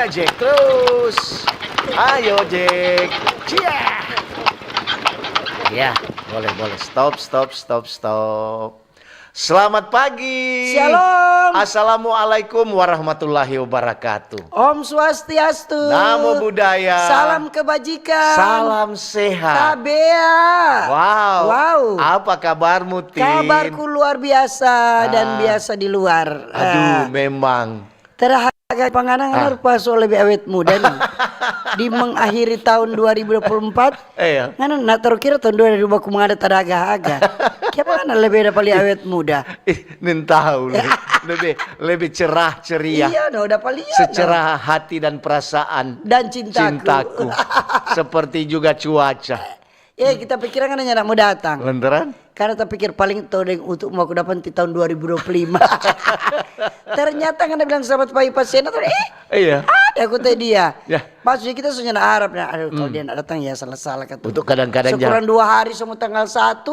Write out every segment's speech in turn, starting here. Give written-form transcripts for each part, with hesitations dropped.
Cia Jack terus. Ayo Jack. Cia. Ya, boleh. Stop. Selamat pagi. Shalom. Assalamualaikum warahmatullahi wabarakatuh. Om Swastiastu. Namo Buddhaya. Salam kebajikan. Salam sehat. Kabea. Wow. Apa kabarmu, Tin? Kabarku luar biasa dan biasa di luar. Aduh, memang. Terhaga panganangan pas lebih awet muda nih. Di mengakhiri tahun 2024. Iya. Ngana nak terkira tahun 2020 mengada teraga-aga. Kenapa kan lebih ada paling awet muda? Nin tahu lebih cerah ceria. Iya, udah paling. Secerah hati dan perasaan dan cintaku. Seperti juga cuaca. Kita pikiran kan hanya nak mau datang. Lantaran? Karena tak pikir paling tahu yang untuk mau aku dapat di tahun 2025. Ternyata kan dia bilang sahabat pagi pasien atau iya. Ada aku tadi dia. Ya. Maksudnya kita sudah Arab nah. Aduh kalau dia nak datang ya salah-salah kata. Untuk kadang-kadang sekurang 2 hari semua tanggal 1.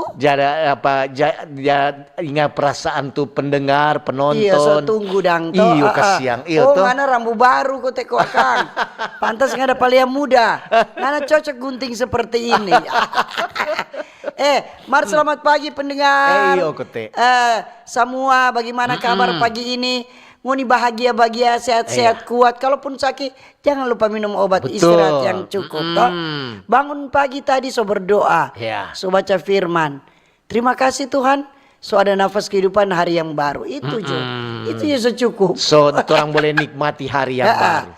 Ingat perasaan tuh pendengar, penonton. Iya, so tunggu dang to. Iyo kasiang. Iyo oh, mana rambu baru kau teko akang. Pantas nggak ada paling muda. Mana cocok gunting seperti ini. Mar selamat pagi pendengar. Iyo kote. Semua bagaimana kabar pagi ini? Ngoni bahagia, sehat-sehat, kuat. Kalaupun sakit, jangan lupa minum obat. Betul. Istirahat yang cukup. Toh. Bangun pagi tadi so berdoa, so baca firman. Terima kasih Tuhan, so ada nafas kehidupan hari yang baru. Itu itu ya so cukup. So orang boleh nikmati hari yang baru.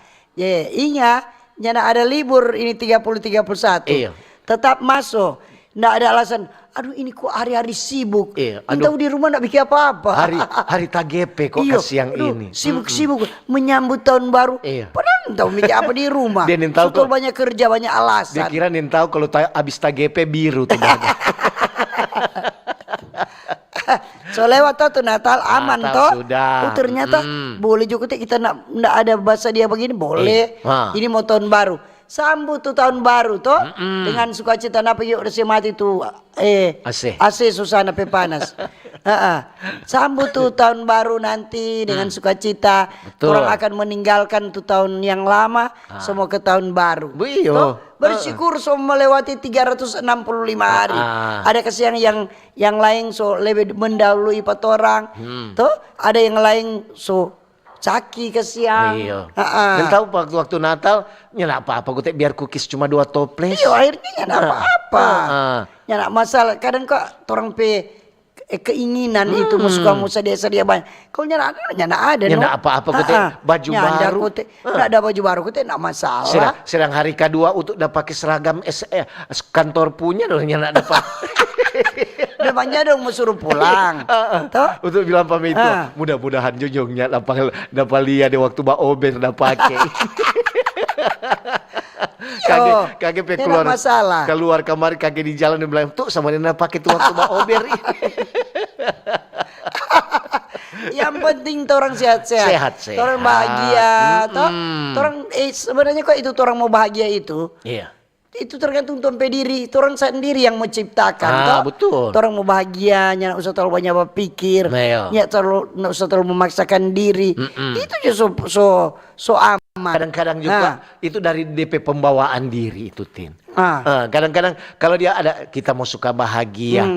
Ingat, jangan ada libur ini 30-31. Iya. Tetap masuk. Nggak ada alasan. Aduh ini kok hari-hari sibuk. Tahu di rumah nggak bikin apa-apa. Hari TGP kok siang ini. Sibuk menyambut tahun baru. Padahal tahu bikin apa di rumah. Dia tahu kok banyak kerja, banyak alasan. Dia kira tahu kalau habis TGP biru ternyata. So lewat tuh Natal aman toh. Sudah. Ternyata boleh juga kita nggak ada bahasa dia begini boleh. Ini mau tahun baru. Sambut tuh tahun baru toh dengan sukacita napa yuk udah mati tuh AC susah nape panas. Sambut tuh tahun baru nanti dengan sukacita. Orang akan meninggalkan tuh tahun yang lama semua ke tahun baru. Toh, bersyukur so melewati 365 hari. Ada kesiang yang lain so lebih mendahului orang. Toh ada yang lain so caki kesiang. Dan tahu waktu Natal nyala apa-apa gue biar cookies cuma 2 toples. Iya akhirnya nyala apa-apa. Nyala masalah kadang kok orang keinginan itu musuh dia banyak. Kalau nyala ada nyala apa-apa gue baju baru. Nggak ada baju baru gue nggak masalah. Sedang hari kedua untuk udah pakai seragam kantor punya dong nyala dapat. Memangnya dong mau suruh pulang. Untuk bilang pamit itu mudah-mudahan junjungnya dapat lihat di waktu Mbak Ober udah pakai. Kaget keluar kamar kaget di jalan dan bilang tuh sama dia pakai tuh waktu Mbak Ober. Yang penting orang sehat-sehat. Orang bahagia toh. Orang sebenarnya kok itu orang mau bahagia itu. Iya. Itu tergantung tuan diri, orang sendiri yang menciptakan. Betul. Orang mau bahagia, nggak usah terlalu banyak berpikir, nggak usah terlalu memaksakan diri. Itu juga so aman. Kadang-kadang juga itu dari DP pembawaan diri itu Tin. Kadang-kadang kalau dia ada kita mau suka bahagia,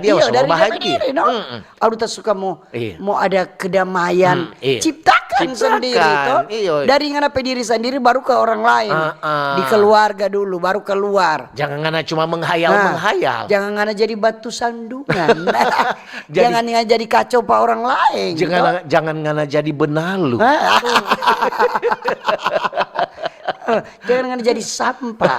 dia mau dari bahagia. Kalau kita suka mau ada kedamaian, ciptakan sendiri toh. Dari ngana diri sendiri baru ke orang lain. Di keluarga dulu baru keluar. Jangan ngana cuma menghayal. Jangan ngana jadi batu sandungan. Jangan ngana jadi kacau pak orang lain. Jangan ngana jadi benalu. Jangan ngana jadi sampah.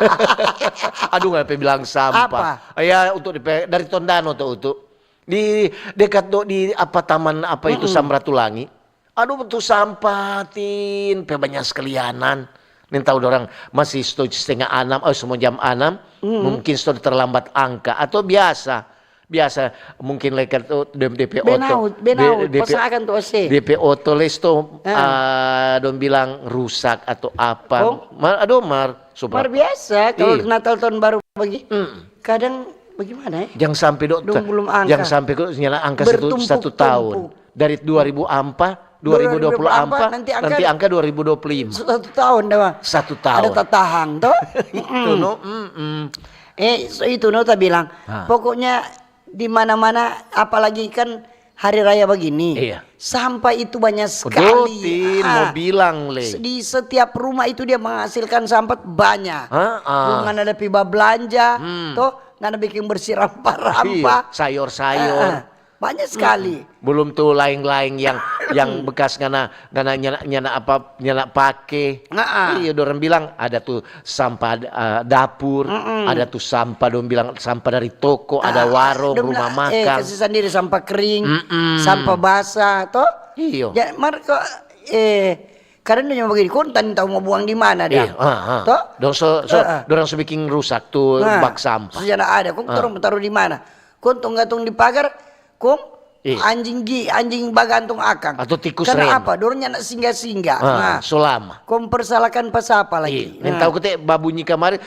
Aduh nggak bilang sampah. Ya untuk dari Tondano tuh di dekat di taman itu Samratulangi. Aduh betul sampah Tin, banyak sekalianan. Nih tahu orang masih setengah 6, semua jam 6, mungkin sudah terlambat angka atau biasa mungkin lekat tuh DP Auto. Pasakan tuh DP Auto lesto don bilang rusak atau apa. Mar biasa kalau Natal tahun baru bagi. Kadang bagaimana ya? Jangan sampai belum angka. Jangan sampai nyala angka 1 tahun. Dari 2004 2024 nanti angka 2025. 1 tahun dah, Bang. 1 tahun. Ada tatahang toh. Itu no. Itu no tak bilang. Pokoknya di mana-mana apalagi kan hari raya begini. Iya. Sampah itu banyak sekali. Betul, Tin, mau bilang Le. Di setiap rumah itu dia menghasilkan sampah banyak. Belum ada piba belanja, toh nggak ada bikin bersih rampah-rampah. Iya, sayur-sayur. Banyak sekali. Belum tuh lain-lain yang bekas ngana nyana pakai. Iya, orang bilang ada tuh sampah dapur, ada tuh sampah dong bilang sampah dari toko, ada warung, rumah makan. Kasih sendiri sampah kering, sampah basah, toh. Iya. Ya, mereka karena dia begini, kontan tahu mau buang di mana dah. Toh? Dorang bikin rusak tuh bak sampah. Sudah ada, kok taruh di mana? Kok gantung di pagar. Kum anjing bagantung akang atau tikus karena apa dorongnya nak singgah selama kum persalahkan pas apa lagi tahu kute babunyi kemarin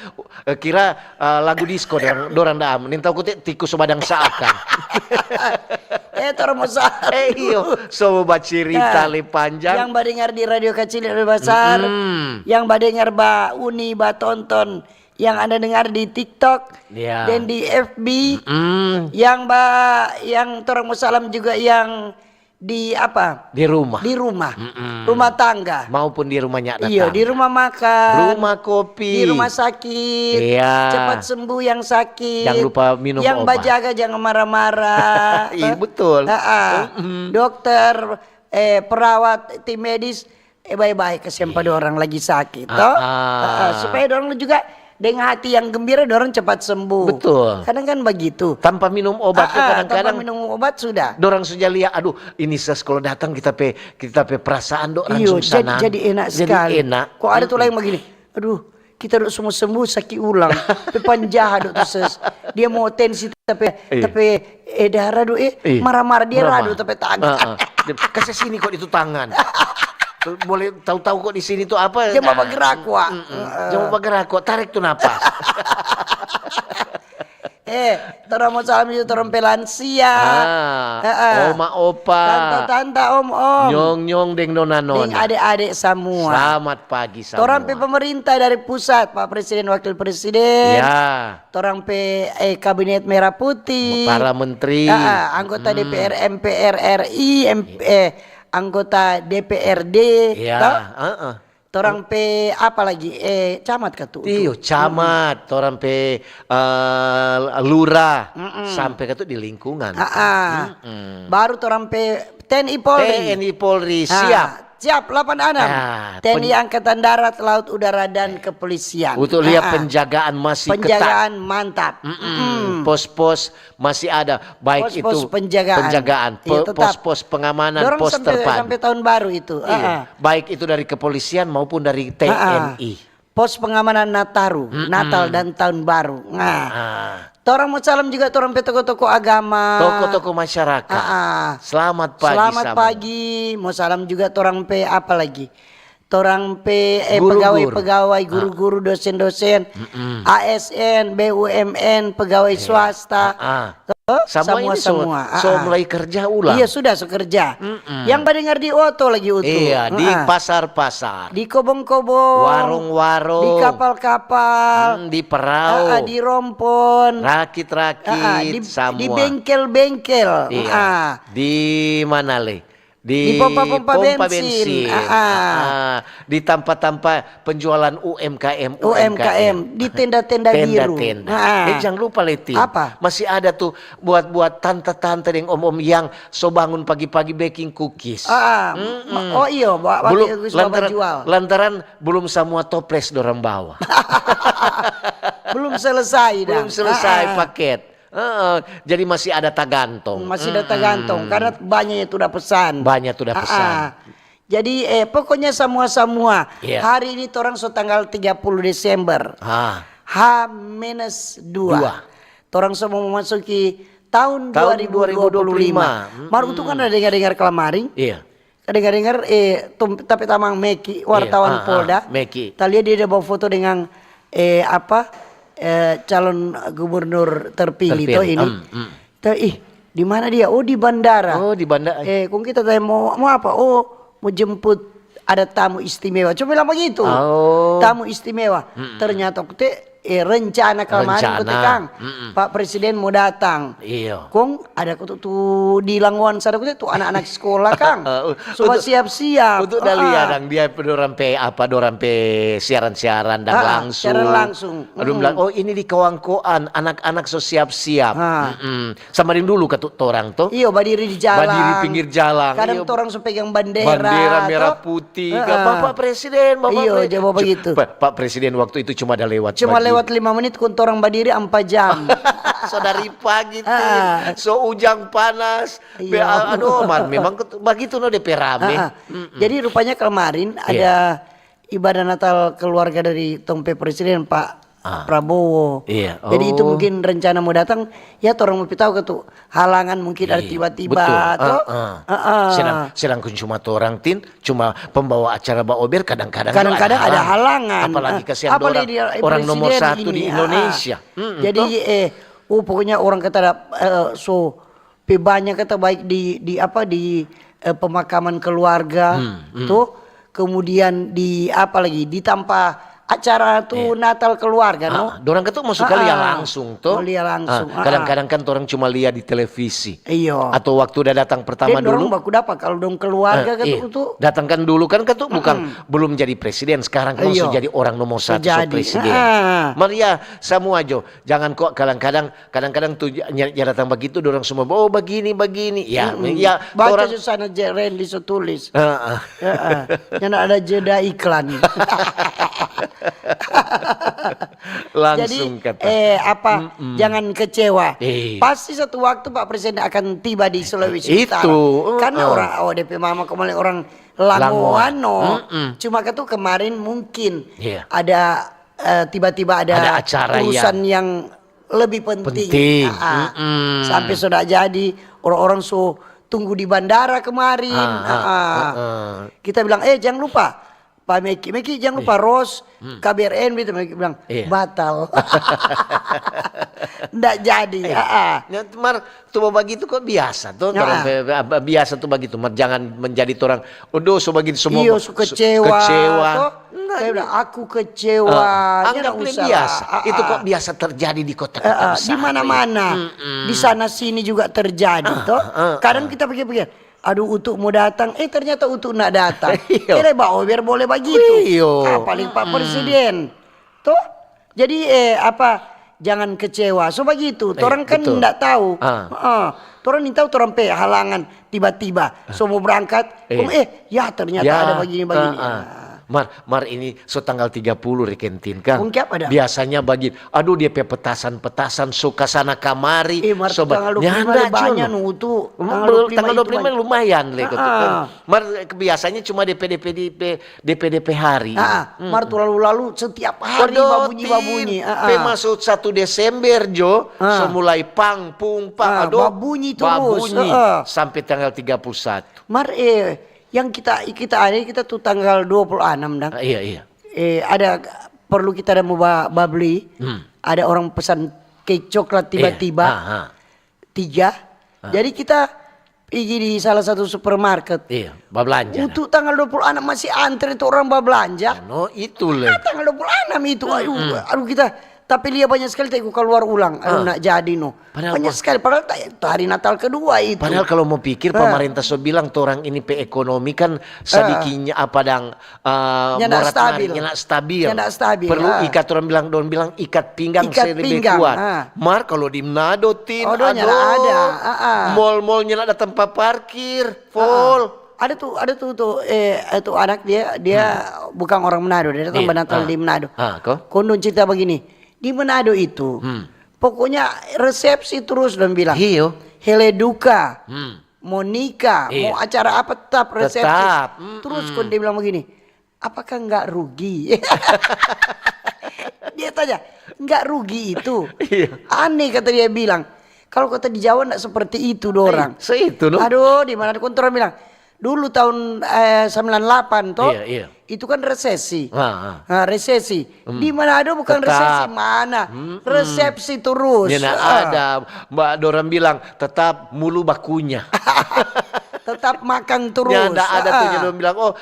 kira lagu disco dorang daam tahu kute tikus badang saakang taruh masa iyo so cerita le panjang yang badengar di radio kecil dan besar yang badengar ba uni ba tonton yang Anda dengar di TikTok dan di FB, yang Torang Musalam juga yang di apa? Di rumah. Rumah tangga. Maupun di rumahnya datang. Iya, di rumah makan. Rumah kopi. Di rumah sakit. Iya. Cepat sembuh yang sakit. Jangan lupa minum yang obat. Yang bajaga jangan marah-marah. Iya, betul. Dokter, perawat, tim medis, baik-baik kesian pada orang lagi sakit. Supaya orang juga dengan hati yang gembira dorang cepat sembuh. Betul. Kadang kan begitu. Tanpa minum obat kadang-kadang. Tanpa minum obat sudah. Dorang sudah lihat, aduh ini kalau datang kita pe perasaan dok langsung sana. Jadi enak sekali. Enak. Kok ada tuh lain begini. Aduh kita dok semua sembuh sakit ulang. Penjahat dok ses. Dia mau tensi tapi darah dok marah-marah dia radu tapi tangan. Kasih sini kok itu tangan. Boleh tahu-tahu kok di sini tuh apa? Jangan bergerak kok. Jangan bergerak kok. Tarik tuh napas. Torang mau salam itu torang pelansia. Oma opa. Tante om. Nyong deng nona. Deng adik-adik semua. Selamat pagi semua. Torang pe pemerintah dari pusat, Pak Presiden, Wakil Presiden. Ya. Torang pe kabinet merah putih. Para menteri. Anggota DPR, MPR RI, anggota DPRD, torang pe apa lagi? Camat katu. Iyo, camat, torang pe lurah, sampai katu di lingkungan. Baru torang pe TNI Polri. Siap 86. TNI Angkatan Darat, Laut, Udara dan Kepolisian. Untuk lihat penjagaan masih ketat. Mantap. Pos-pos masih ada, baik pos-pos itu penjagaan. Pos-pos pengamanan, dorang pos terpadu. Sampai tahun baru itu. Baik itu dari kepolisian maupun dari TNI. Pos pengamanan Nataru, Natal dan tahun baru. Torang mau salam juga torang pe toko-toko agama. Toko-toko masyarakat. Selamat pagi. Selamat pagi. Mau salam juga torang pe apa lagi? Torang pe pegawai, guru-guru, dosen-dosen, ASN, BUMN, pegawai swasta. Semua mulai kerja ulang. Iya sudah kerja. Yang mendengar di oto lagi utuh. Iya di pasar-pasar. Di kobong-kobong. Warung-warung. Di kapal-kapal. Di perahu. Di rompon. Rakit-rakit. Di bengkel-bengkel. Iya. Di mana le? Di pompa-pompa bensin. Di tempat-tempat penjualan UMKM. Di tenda-tenda biru. Jangan lupa Leti. Apa? Masih ada tuh buat tante-tante dan om-om yang so bangun pagi-pagi baking cookies. Oh iya, belum jual. Lantaran belum semua toples dorang bawa. Belum selesai paket. Jadi masih ada tagantung. Masih ada tagantung karena banyak itu udah pesan. Jadi pokoknya semua hari ini orang tanggal 30 Desember. H-2. Orang semua memasuki tahun 2025. Baru itu kan ada dengar kelamaring. Iya. Dengar tapi tamang Meki wartawan Polda. Meki. Tadi dia bawa foto dengan calon gubernur terpilih toh ini. Di mana dia? Oh di bandara. Kung kita tanya mau apa? mau jemput ada tamu istimewa. Coba bilang begitu. Tamu istimewa. Ternyata rencana kemarin Kang. Pak Presiden mau datang. Iya. Kong ada tuh di Langwan sana tuh anak-anak sekolah Kang. Coba siap-siap. Untuk dalian dia dorang pe siaran-siaran dan langsung. Siaran langsung. Aduh bilang, oh ini di kawan-kawan anak-anak so siap-siap. Samarin dulu ke orang tuh. Iya, berdiri di jalan. Berdiri pinggir jalan. Kadang orang so pegang bendera. Bendera merah putih. Bapak Presiden, Iya, jawab begitu. Pak Presiden waktu itu cuma ada lewat. Cuma lewat 5 menit kun orang berdiri 4 jam. Saudari pagi so ujang panas. Aduh, memang begitu no DP rame. Jadi rupanya kemarin ada ibadah Natal keluarga dari Tompe Presiden Pak Prabowo. Jadi itu mungkin rencana mau datang, ya orang mau tahu ke tuh halangan mungkin ada tiba-tiba atau sedang cuma orang cuma pembawa acara Mbak Ober kadang-kadang ada halangan. Apalagi kasihan orang nomor 1 di Indonesia. Jadi pokoknya orang kata banyak kata baik di pemakaman keluarga tuh, kemudian di tanpa acara tuh Natal keluarga dorang ketuk masuk kali ya langsung tuh. Kadang-kadang kan orang cuma lihat di televisi. Iya. Atau waktu udah datang pertama dulu. Dorang baku dapat kalau dong keluarga ketuk tuh. Datangkan dulu kan ketuk bukan belum jadi presiden, sekarang kan sudah jadi orang nomor 1 presiden. Maria semua Jo, jangan kok kadang-kadang tuh ya datang begitu dorang semua begini. Ya baca sana Randy so tulis. Yang ada jeda iklan. Langsung jadi jangan kecewa. Pasti satu waktu Pak Presiden akan tiba di Sulawesi Utara. Karena orang DP Mama kemarin orang Langoano. Cuma itu kemarin mungkin ada tiba-tiba ada acara urusan yang lebih penting. Sampai sudah jadi orang-orang tunggu di bandara kemarin. Kita bilang jangan lupa Pak Meki jangan lupa Ros, KBRN gitu. Meki bilang batal. Nggak jadi. Mar tuh begitu kok biasa tuh. Biasa tuh begitu. Mar jangan menjadi orang so begitu semua. Iya, kecewa. Saya bilang aku kecewa. Anggap biasa. Itu kok biasa terjadi di kota-kota besar. Di mana-mana. Di sana sini juga terjadi toh. Kadang kita pikir-pikir, aduh Utuk mau datang, ternyata Utuk nak datang. Kira biar boleh begitu. Paling Pak Presiden. Tuh. Jadi jangan kecewa. So begitu. Orang kan enggak tahu. Orang ini tahu orang halangan tiba-tiba. So mau berangkat, ternyata ada begini-begini. Mar ini tanggal 30 rekentin kan. Ada. Biasanya aduh dia petasan suka sana kamari. Tanggal 25 banyak nutu. Tanggal 25 lumayan Mar biasanya cuma DP hari. Mar tuh lalu setiap hari babunyi. Masuk 1 Desember Jo, mulai pang. Aduh babunyi terus. Sampai tanggal 31. Mar yang kita tuh tanggal 26 dah. Iya. Ada perlu kita mau beli. Ada orang pesan cake coklat tiba-tiba 3. Jadi kita pergi di salah satu supermarket. Belanja. Untuk tanggal 26 masih antri tuh orang belanja. Itu tanggal 26 itu. Aduh kita. Tapi lihat banyak sekali aku keluar ulang. Nak jadi banyak sekali. Padahal hari Natal kedua itu. Padahal kalau mau pikir pemerintah bilang orang ini ekonomi kan sedikitnya stabil. Perlu ikat orang bilang ikat pinggang lebih kuat. Mar kalau di Manado ada. Mall-mallnya ada tempat parkir full. Ada tuh anak dia bukan orang Manado, dia datang Natal di Manado. Kondon cerita begini. Di Manado itu, pokoknya resepsi terus dan bilang, Heleduka, mau nikah, mau acara apa tetap resepsi. Terus dia bilang begini, apakah nggak rugi? Dia tanya, nggak rugi itu? Aneh kata dia bilang, kalau kata di Jawa nggak seperti itu dorang. Aduh, di mana kontra bilang. Dulu tahun 98 toh, itu kan resesi. Resesi. Di Manado bukan resesi mana? Resepsi terus. Ada Mbak Doram bilang tetap mulu bakunya. tetap makan terus. Ya, nggak ada tuh yang bilang, oh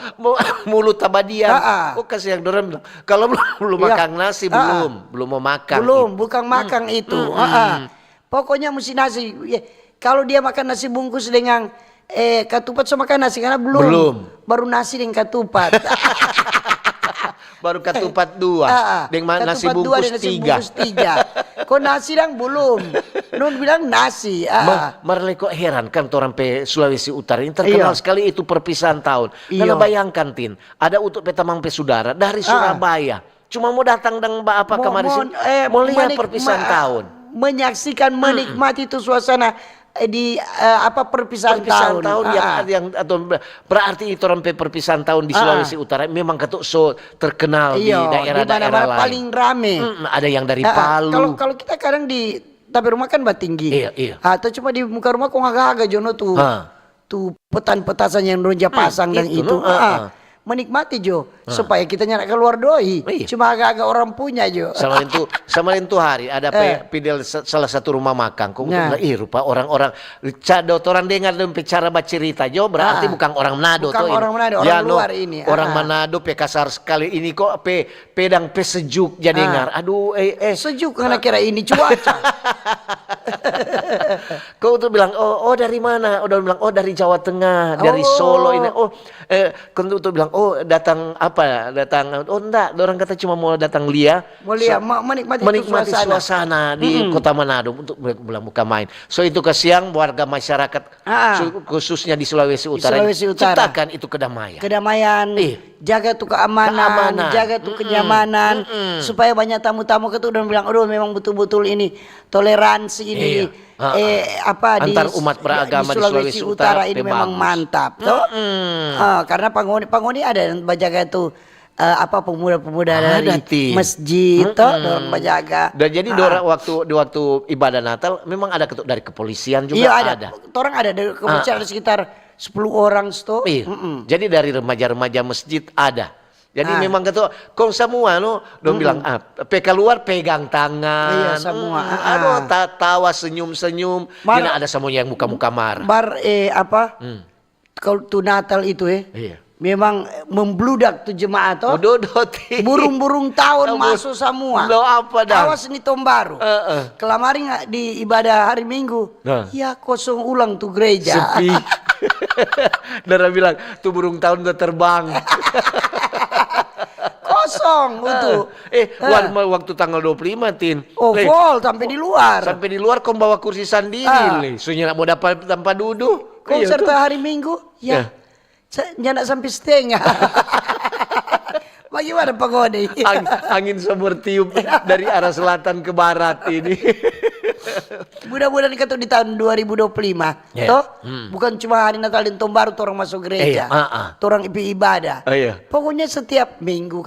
mulut tabadian. Oh kasih yang dorang bilang, kalau belum makan nasi belum mau makan. Belum, bukan makan itu. Pokoknya mesti nasi. Kalau dia makan nasi bungkus dengan ketupat sama makan nasi karena belum. Baru nasi dengan ketupat. Baru ketupat 2 dengan nasi bungkus 3. Kok nasi dang belum? Nun bilang nasi. Marle kok heran kan orang pe Sulawesi Utara ini terkenal sekali itu perpisahan tahun. Karena bayangkan Tin, ada untuk petamang pe saudara dari Surabaya. Cuma mau datang dan apa kemarin mau lihat perpisahan tahun. Menyaksikan menikmati itu suasana di perpisahan tahun yang atau berarti itu orang perpisahan tahun di Sulawesi Utara memang ketuk so terkenal di daerah-daerah lain. Paling rame. Ada yang dari Palu. Kalau kita kadang di tapi rumah kan tinggi. Iya. Atau cuma di muka rumah kok agak-agak jono tuh. Tuh petan-petasan yang ronja pasang dan itu. Menikmati Jo supaya kita nyana keluar doi. Cuma agak-agak orang punya Jo. Sama itu hari ada pidel salah satu rumah makan. Kok rupa orang-orang orang dengar dan cara bercerita Jo berarti bukan orang Manado. Bukan orang Manado, orang luar ini. Orang Manado kasar sekali ini kok pedang sejuk jadi dengar. Aduh sejuk karena kira ini cuaca. Kau tuh bilang oh dari mana? Udah bilang dari Jawa Tengah, dari Solo ini. Kau tuh bilang datang enggak, orang kata cuma mau datang menikmati suasana di kota Manado untuk buka main. So itu kesiang warga masyarakat khususnya di Sulawesi Utara ciptakan itu kedamaian. Jaga tuh keamanan, jaga tuh kenyamanan supaya banyak tamu-tamu itu udah bilang aduh memang betul-betul ini toleransi ini antar umat beragama di Sulawesi Utara ini memang mantap toh. Karena penghuni ada yang menjaga itu pemuda-pemuda dari masjid toh dorang menjaga. Dan jadi waktu ibadah Natal memang ada dari kepolisian juga ada. Orang ada dari kepolisian ada sekitar 10 orang toh. Jadi dari remaja-remaja masjid ada. Jadi memang kata kong semua dong bilang PK luar pegang tangan. Semua. Aduh tawa senyum-senyum. Tidak ada semuanya yang muka-muka marah. Kalau tuh Natal itu memang membludak tuh jemaah toh. Burung-burung tahun masuk semua. Awas nih tahun baru. Kelamarin di ibadah hari Minggu. Ya kosong ulang tuh gereja. Sepi. Dara bilang tuh burung tahun udah terbang. Kosong untuk waktu tanggal 25 Tin. Full sampai di luar. Sampai di luar kau bawa kursi sendiri. Soalnya mau dapat tanpa duduk. Konser hari Minggu nyana sampai setengah. Bagaimana pengode? Angin sumber tiup dari arah selatan ke barat ini. Mudah-mudahan kita di tahun 2025 toh bukan cuma hari Natal dan tahun baru orang masuk gereja, orang ibadah. Pokoknya setiap minggu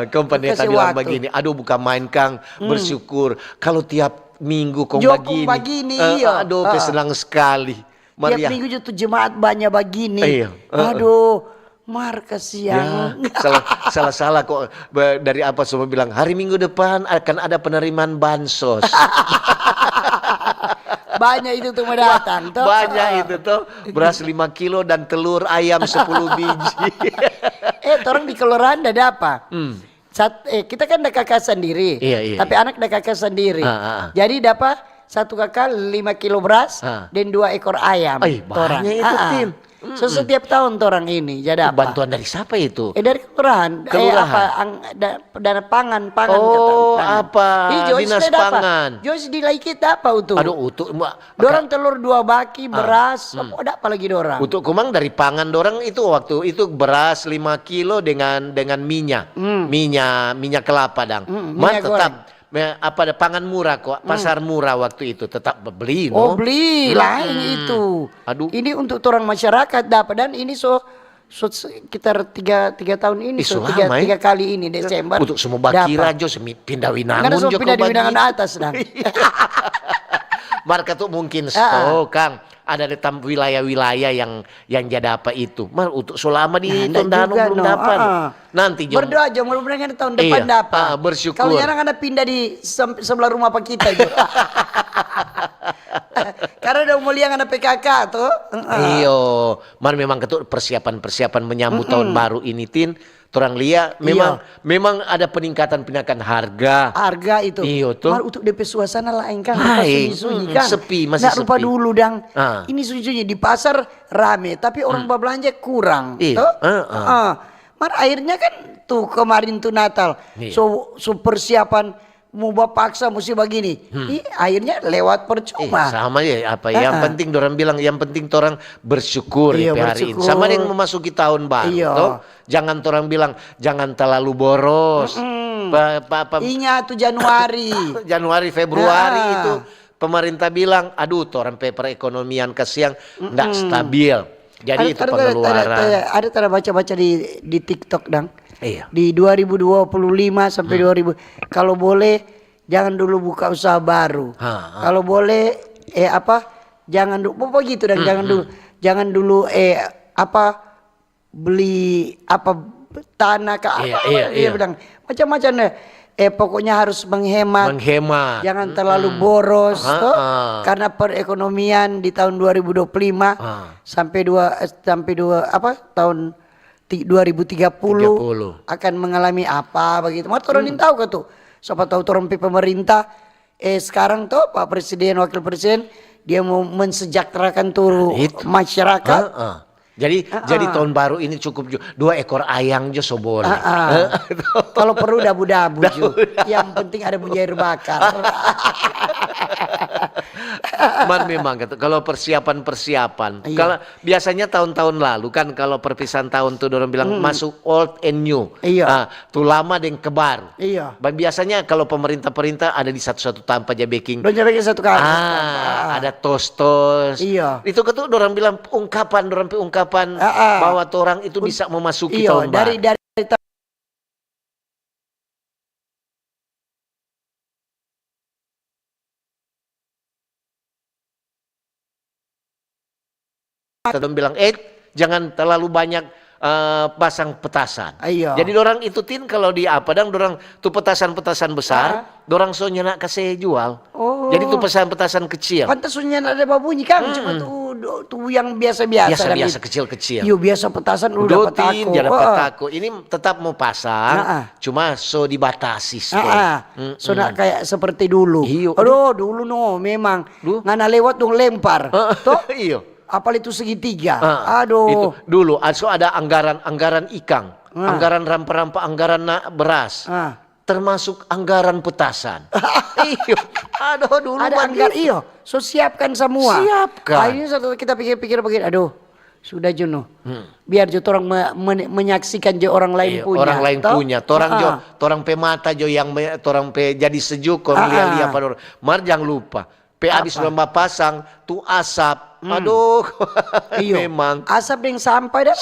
kau pendeta bilang begini, aduh bukan main Kang, bersyukur kalau tiap minggu kau begini. Aduh senang sekali. Tiap minggu itu jemaat banyak begini. Aduh kasihan. Salah kok dari apa semua bilang hari Minggu depan akan ada penerimaan bansos. Banyak itu tuh mendatang tuh. Banyak itu tuh beras 5 kilo dan telur ayam 10 biji. Orang di kelurahan ada apa? Kita kan ada kakak sendiri. Tapi anak ada kakak sendiri. Jadi dapat satu kakak 5 kilo beras dan 2 ekor ayam. Banyak itu Tim. Setiap tahun orang ini jadi apa? Bantuan dari siapa itu? Dari kelurahan. Dana pangan. Dinas pangan. Jos di lagi kita apa untuk? Untuk dorang telur 2 baki beras. Ada apa lagi dorang? Untuk kumang dari pangan dorang itu waktu itu beras 5 kilo dengan minyak. Minyak kelapa dang. Tetap pangan murah kok, pasar murah waktu itu tetap beli beli lain itu. Ini untuk orang masyarakat dapat dan ini sekitar tiga tahun ini tiga kali ini Desember. Untuk semua bakira jo pindah winangun jo pindah di winangun atas dang. Marka tuh mungkin Kang ada di wilayah-wilayah yang jadi apa itu. Untuk selama di Tondano belum dapat. Nanti berdoa aja mudah-mudahan tahun depan dapat. Bersyukur. Kalau jarang ada pindah di sebelah rumah apa kita juga. Karena udah mulia anak PKK tuh. Iyo, man memang ketuk persiapan menyambut tahun baru ini tin. Orang lihat memang ada peningkatan harga. Harga itu. Iyo tuh. Mar untuk DP suasana lain kan. Sunyi-sunyi kan. Sepi, masih nggak sepi. rupa dulu dang. Ini sunyi-sunyi di pasar rame, tapi orang belanja kurang. Iya. Mar akhirnya kan tuh kemarin tuh Natal. Iya. So persiapan mau paksa mesti begini. Akhirnya lewat percuma. Sama ya yang penting orang bilang yang penting orang bersyukur hari ini. Sama yang memasuki tahun baru. Toh? Jangan orang bilang jangan terlalu boros. Ingat tuh Januari. Januari Februari itu pemerintah bilang aduh orang perekonomian kesiang enggak stabil. Jadi itu pengeluaran. Ada baca-baca di TikTok dang. Iya. Di 2025 sampai 2000 kalau boleh jangan dulu buka usaha baru. Kalau boleh jangan dulu begitu dan jangan dulu beli tanah ke bilang macam-macam deh. Pokoknya harus menghemat. Jangan terlalu boros karena perekonomian di tahun 2025 sampai tahun 2030 akan mengalami apa begitu. Mau orang tahu ke tuh. Siapa tahu orang pemerintah sekarang tuh Pak Presiden, Wakil Presiden dia mau mensejahterakan tuh masyarakat. Jadi tahun baru ini cukup 2 ekor ayam aja so boleh. Kalau perlu dabu-dabu juga. Yang penting ada bunyi air bakar. Man memang kalau persiapan. Kalau biasanya tahun-tahun lalu kan kalau perpisahan tahun tuh orang bilang masuk old and new. Tuh lama dan ke baru. Biasanya kalau pemerintah ada di satu-satu tanpa aja baking. Satu kali. Ada tos-tos. Itu ketua orang bilang ungkapan bahwa orang itu bisa memasuki tahun baru. Dari Tadong bilang jangan terlalu banyak pasang petasan. Jadi dorang itu tin kalau di dorang tuh petasan-petasan besar, dorang so nyenak kasih jual. Jadi tuh petasan kecil. Pantas so nyenak ada babunyi kan, cuma tuh yang biasa-biasa. Biasa kecil-kecil. Iya biasa petasan udah dapat aku. Dapat aku. Ini tetap mau pasang, cuma so dibatasi. So nak kayak seperti dulu. Aduh dulu memang ngana lewat dong lempar. Toh? Apal itu segitiga. Aduh. Itu dulu ada anggaran ikan, anggaran rampa-rampa, anggaran beras. Termasuk anggaran petasan. Aduh dulu ada anggaran so siapkan semua. Siapkan. Ini satu kita pikir-pikir begini, aduh sudah jenuh. Biar jo orang menyaksikan jo orang lain punya. Orang lain punya. Torang pe mata jo yang torang pe jadi sejuk kau lihat pada orang. Mar jangan lupa. Habis lomba pasang tuh asap. Aduh. Memang asap yang sampah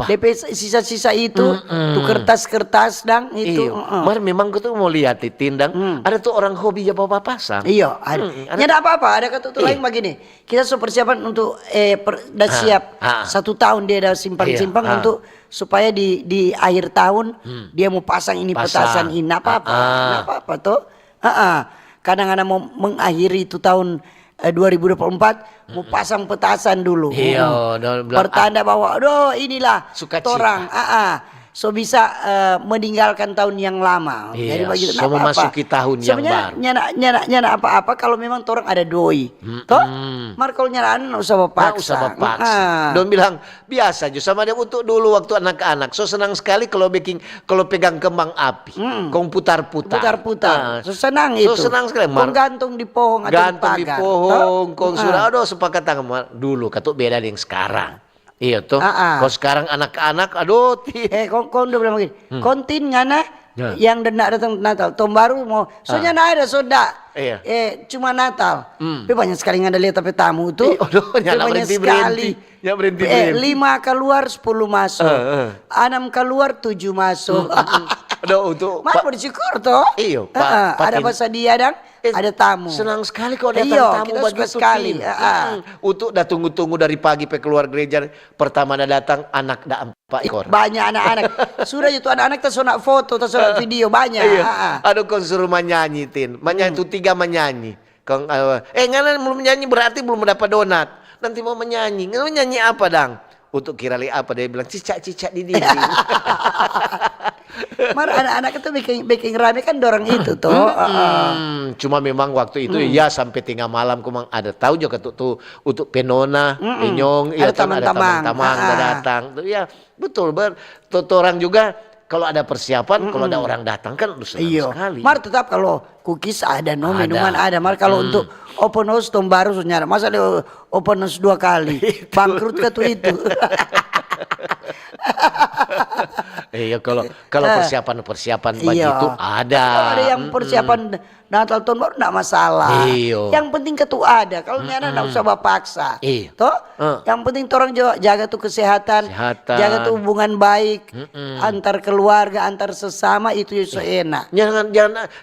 DP sisa-sisa itu tuh kertas-kertas dang itu. Mar memang tuh mau lihat tindang ada tuh orang hobi ya bawa pasang. Ada apa-apa, ada kata tuh lain begini. Kita persiapan untuk dah siap 1 tahun dia dah simpan-simpan untuk supaya di akhir tahun dia mau pasang ini petasan ini apa-apa tuh. Kadang-kadang mau mengakhiri itu tahun 2024 mau pasang petasan dulu. Pertanda bahwa inilah orang so bisa meninggalkan tahun yang lama. Jadi begitu. So memasuki tahun yang baru. Nyana apa-apa kalau memang orang ada doi. Toh? Mar kalau nyaraan usah paksa. Don bilang biasa aja sama dia untuk dulu waktu anak-anak. So senang sekali kalau pegang kembang api. Kong putar-putar. So senang itu. So senang sekali. Kong gantung di pohon atau gantung di pohon. Kong sudah sepakat dulu katuk beda dengan sekarang. Iya tuh. Kalau sekarang anak-anak aduh kau udah bilang begini. Kontin ngana yang datang Natal. Tahun baru mau soalnya ada soda. Cuma Natal. Tapi banyak sekali ngada lihat tapi tamu tuh. Banyak sekali. Ya berhenti. 5 keluar 10 masuk. 6 keluar 7 masuk. Untuk Mas bersyukur toh. Ada bahasa dia dang. Ada tamu. Senang sekali kalau datang tamu kita suka sekali. Untuk dah tunggu-tunggu dari pagi pe keluar gereja. Pertama datang anak 4 ekor. Banyak anak-anak. Sudah itu anak-anak tak nak foto, tak nak video banyak. Aduh kau suruh menyanyi tin. Menyanyi itu 3 menyanyi. Ngana belum nyanyi berarti belum dapat donat. Nanti mau menyanyi. Ngana menyanyi apa, Dang? Untuk kirali apa? Dia bilang cicak-cicak di dinding. Mar anak-anak itu bikin rame kan dorong itu tuh. Cuma memang waktu itu ya sampai tengah malam kumang ada tahu juga tuh untuk penona, penyong, ada teman-teman datang. Tuh ya betul orang juga kalau ada persiapan, kalau ada orang datang kan udah senang sekali. Mar tetap kalau cookies ada, minuman ada. Mar kalau untuk open house tahun baru nyara. Masa dia open house 2 kali, bangkrut ke tuh itu. Iya kalau persiapan bagi itu ada. Kalau ada yang persiapan Natal tahun baru enggak masalah. Yang penting ketua ada. Kalau nyana enggak usah paksa. Toh? Yang penting orang jaga tuh kesehatan, jaga tuh hubungan baik antar keluarga, antar sesama itu enak.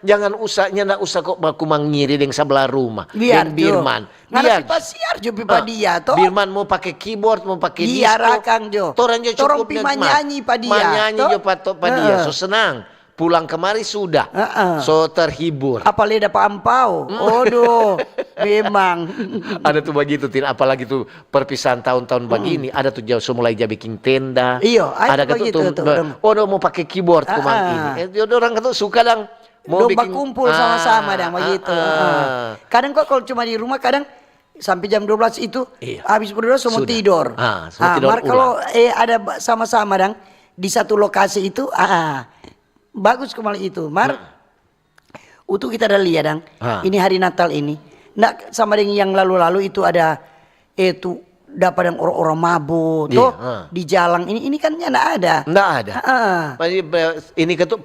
Jangan usah kok baku mangiri dengan sebelah rumah. Biar Birman. Biar pasiar jo pipa dia toh. Birman mau pakai keyboard, mau pakai disco. Biar akang jo. Torang cukup nyanyi pa dia. Manyanyi jo pa dia. So senang. Pulang kemari sudah. So terhibur. Apalagi dapat ampau. Aduh, memang. Ada tuh begitu, apalagi tuh perpisahan tahun-tahun begini. Ada tuh jauh mulai bikin tenda. Iya, ada begitu tuh. Mau pakai keyboard kumang ini. Orang tuh suka dang. Mau bikin kumpul sama-sama dang begitu. Kadang kok kalau cuma di rumah kadang sampai jam 12 itu habis berdoa semua tidur. Mar kalau ada sama-sama dang di satu lokasi itu bagus kembali itu. Mar untuk kita ada lihat dang. Ini hari Natal ini. Nggak sama dengan yang lalu-lalu itu ada itu dapat yang orang-orang mabuk tuh di jalan ini kan nggak ada. Nggak ada. Ini ketuk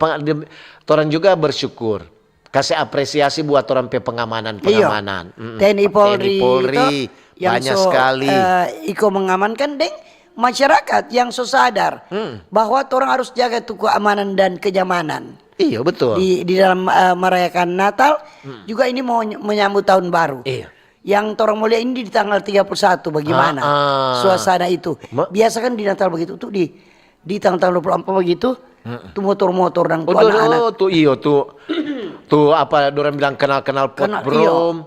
orang juga bersyukur. Kasih apresiasi buat orang pengamanan. TNI Polri banyak sekali. Iko mengamankan deng masyarakat yang sadar bahwa orang harus jaga tuh keamanan dan kenyamanan. Iya betul. Di dalam merayakan Natal juga ini mau menyambut tahun baru. Yang orang mulia ini di tanggal 31 bagaimana suasana itu? Biasa kan di Natal begitu tuh di tanggal 24 begitu tuh motor-motor dan anak-anak. Tuh apa orang bilang kenal pot brom.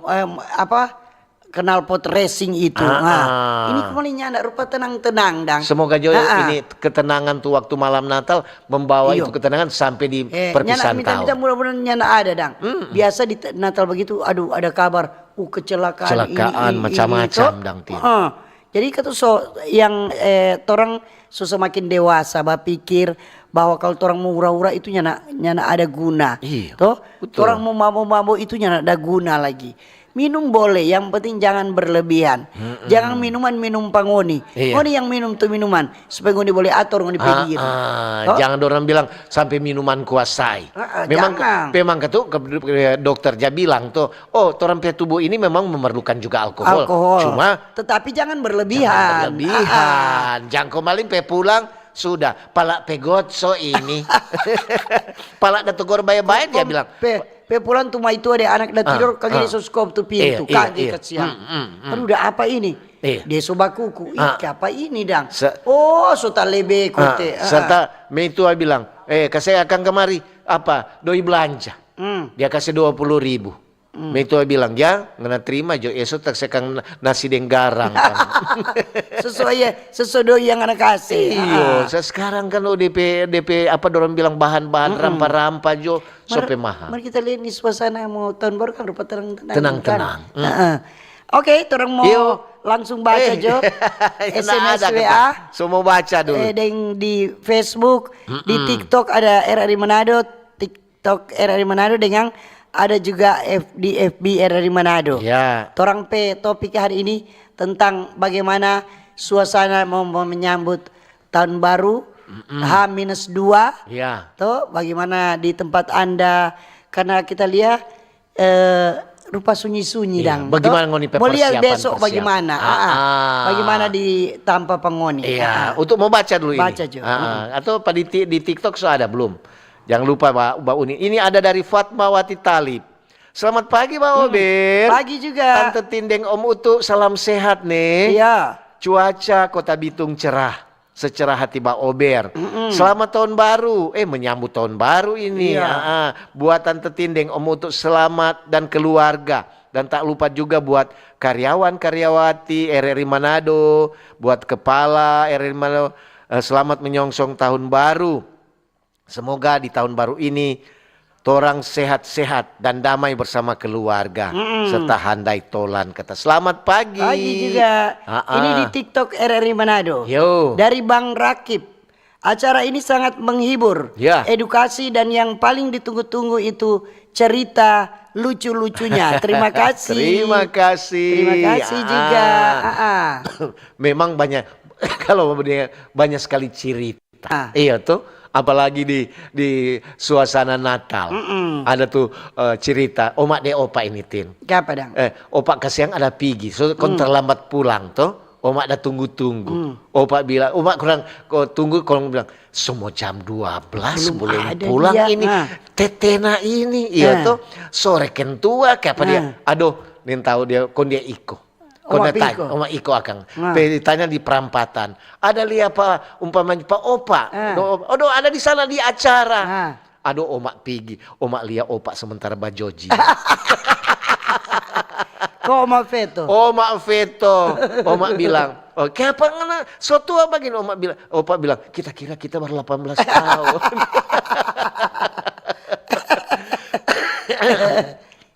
Kenal pot racing itu. Ini kembalinya anak rupa tenang-tenang dang. Semoga juga ini ketenangan tuh waktu malam Natal membawa itu ketenangan sampai di perpisahan tahun. Minta mudah-mudahan nyana ada dang. Biasa di Natal begitu, aduh ada kabar kecelakaan macam-macam dang. Jadi kata yang orang semakin dewasa berpikir bahwa kalau orang mau ura-ura itu nyana ada guna. Toh, orang mau mabuk-mabuk itu nyana ada guna lagi. Minum boleh, yang penting jangan berlebihan. Jangan minum pangoni. Ngoni yang minum tuh minuman supaya ngoni boleh atur ngoni pinggir. Jangan orang bilang sampai minuman kuasai. Memang ketuk dokter dia bilang tuh, orang tubuh ini memang memerlukan juga alkohol. Cuma tetapi jangan berlebihan. Jangan kembali pulang sudah palak pegot ini. Palak datugor baik-baik dia bilang. Pulang tuh itu ada anak dan tidur kaki soskop tuh pintu kaget kesian. Aduh udah apa ini? Dia soba kuku. Apa ini dang? So talebe kote. Serta itu bilang, kasih akan kemari apa? Doi belanja. Dia kasih 20.000. Itu bilang ya ngena terima jo esok tak sekang nasi deng garang. sesuai yang anak kasih. Sekarang kan DP apa dorong bilang bahan-bahan rampa-rampa jo sope mahal. Mari kita lihat nih suasana mau tahun baru kan rupa tenang-tenang. Oke, orang mau langsung baca jo SMS WA. Semua baca dulu. Di Facebook, di TikTok ada RRI Manado, TikTok RRI Manado dengan ada juga di FB RRI Manado. Torang topik hari ini tentang bagaimana suasana mau menyambut tahun baru H-2. Tuh bagaimana di tempat Anda karena kita lihat rupa sunyi-sunyi dang. Bagaimana ngoni persiapan? Mau lihat besok bagaimana? Bagaimana di tanpa pengoni? Untuk mau baca dulu ini. Baca juga. Atau di TikTok ada belum? Jangan lupa Mbak Uni. Ini ada dari Fatmawati Talib. Selamat pagi Mbak Ober. Pagi juga. Tante Tindeng Om Utu salam sehat nih. Iya. Cuaca Kota Bitung cerah. secerah hati Mbak Ober. Selamat tahun baru. Menyambut tahun baru ini. Iya. Buat Tante Tindeng, Om Utu selamat dan keluarga. Dan tak lupa juga buat karyawan-karyawati RRI Manado, buat kepala RRI Manado, selamat menyongsong tahun baru. Semoga di tahun baru ini torang sehat-sehat dan damai bersama keluarga. Serta handai tolan kata. Selamat pagi. Pagi juga. Ini di TikTok RRI Manado. Yo. Dari Bang Rakib. Acara ini sangat menghibur, edukasi, dan yang paling ditunggu-tunggu itu cerita lucu-lucunya. Terima kasih. Terima kasih. Terima kasih juga. Memang banyak, kalau banyak sekali cerita. Iya tuh, apalagi di suasana Natal. Ada tuh cerita, omak de opa ini Tin. Apa dang? Opa kasihan ada pigi, so kon terlambat pulang tuh. Omak dah tunggu-tunggu. Opak bilang, omak kurang tunggu, kalau bilang semua jam 12 boleh pulang dia. Ini tetena ini, iya tuh sore kentua kayak apa dia. Aduh, nin tahu dia kon dia iko. Kon datang, omak iko akang. Tanya di perampatan. Ada lihat apa umpamanya Pak Opa. Aduh, ada di sana di acara. Aduh, omak pigi, omak lihat opak sementara bajoji. Kok Omak Veto? Omak Veto. Omak bilang, apa ngana? Suatu apa gini? Opak bilang, kita kira kita baru 18 tahun.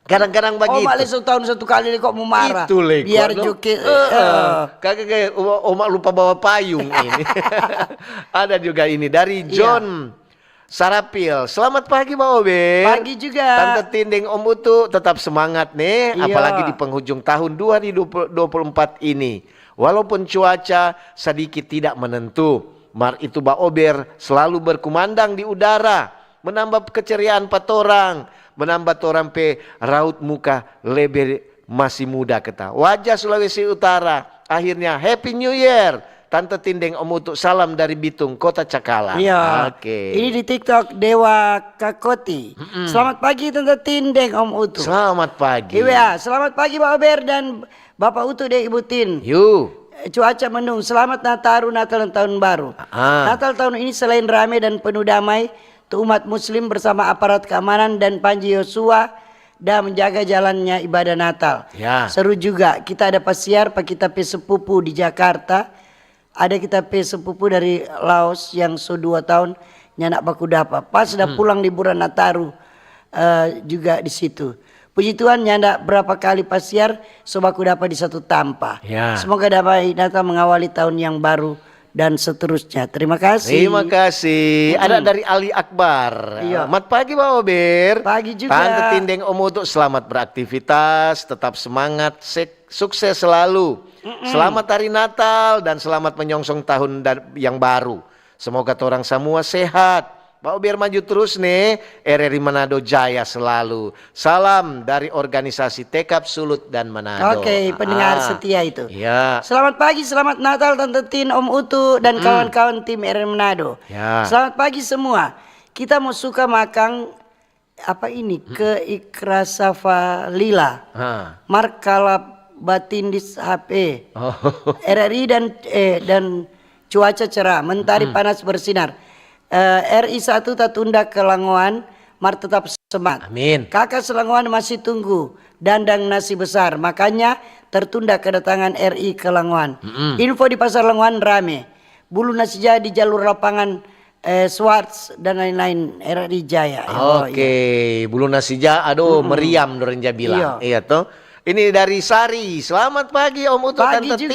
Kadang-kadang begitu. Omak lesung tahun satu kali kok mau marah. Itu leko. Biar joki. Kagak kayak omak lupa bawa payung ini. Ada juga ini dari John Sarapil. Selamat pagi Mbak Ober. Pagi juga. Tante Tindeng, Om Utu tetap semangat nih. Apalagi di penghujung tahun 2024 ini. Walaupun cuaca sedikit tidak menentu, mar itu Mbak Ober selalu berkumandang di udara, menambah keceriaan patorang, menambah torang pe raut muka lebih masih muda kata. Wajah Sulawesi Utara. Akhirnya Happy New Year. Tante Tindeng, Om Utu, salam dari Bitung, Kota Cakalang. Iya. Ini di TikTok Dewa Kakoti. Selamat pagi Tante Tindeng, Om Utu. Selamat pagi. Iya, selamat pagi Pak Ober dan Bapak Utu deh Ibu Tin. Cuaca mendung. Selamat Nataru, Natal dan Tahun Baru. Natal tahun ini selain ramai dan penuh damai, tuh umat Muslim bersama aparat keamanan dan Panji Yosua dan menjaga jalannya ibadah Natal. Seru juga. Kita ada pasiar, Pak kita sepupu di Jakarta. Ada kita sepupu dari Laos yang 2 tahun nyanak baku dapa. Pas sudah pulang liburan Nataru juga di situ. Puji Tuhan nyanda berapa kali pasiar sobaku dapat di satu tampa. Semoga damai Natal mengawali tahun yang baru dan seterusnya. Terima kasih. Terima kasih. Ada dari Ali Akbar. Selamat pagi Pak Ober. Pagi juga. Tante Tindeng, Om Utu, selamat beraktivitas, tetap semangat, sukses selalu. Selamat hari Natal dan selamat menyongsong tahun yang baru. Semoga orang semua sehat. Pak Ober maju terus nih. RRI Manado jaya selalu. Salam dari organisasi Tekap Sulut dan Manado. Oke, pendengar setia itu. Iya. Selamat pagi, selamat Natal Tante Tin, Om Utu dan kawan-kawan tim RRI Manado. Selamat pagi semua. Kita mau suka makan apa ini? Keikrasafa Lila. Markalap Batindis HP. RRI dan cuaca cerah, mentari panas bersinar. RI 1 tak tunda ke Langoan, mar tetap semangat. Amin. Kakak Selangoan masih tunggu dandang nasi besar, makanya tertunda kedatangan RI ke Langoan. Info di pasar Langoan rame. Bulu nasi jadi jalur lapangan Swartz dan lain-lain RRI Jaya. Bulu nasi aduh meriam Dorenja bilang. Iya tuh. Ini dari Sari. Selamat pagi Om Utu, Tante Tin.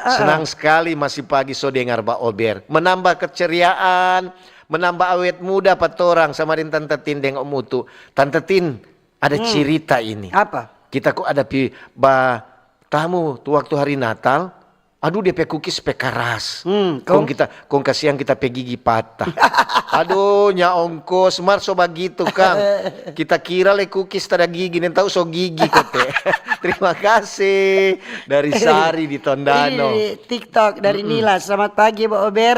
Senang sekali masih pagi so dengar Pak Ober. Menambah keceriaan, menambah awet muda patorang sama Tante Tindeng, Om Utu. Tante Tin, ada cerita ini. Apa? Kita kok ada tamu tuh waktu hari Natal. Aduh dia pe cookies pe keras. Kong kasihan kita pe gigi patah. Aduh nya ongkos mar so begitu Kang. Kita kira le cookies tada gigi nen tahu so gigi kote. Terima kasih dari Sari di Tondano. Ini TikTok dari Nila. Selamat pagi Pak Ober.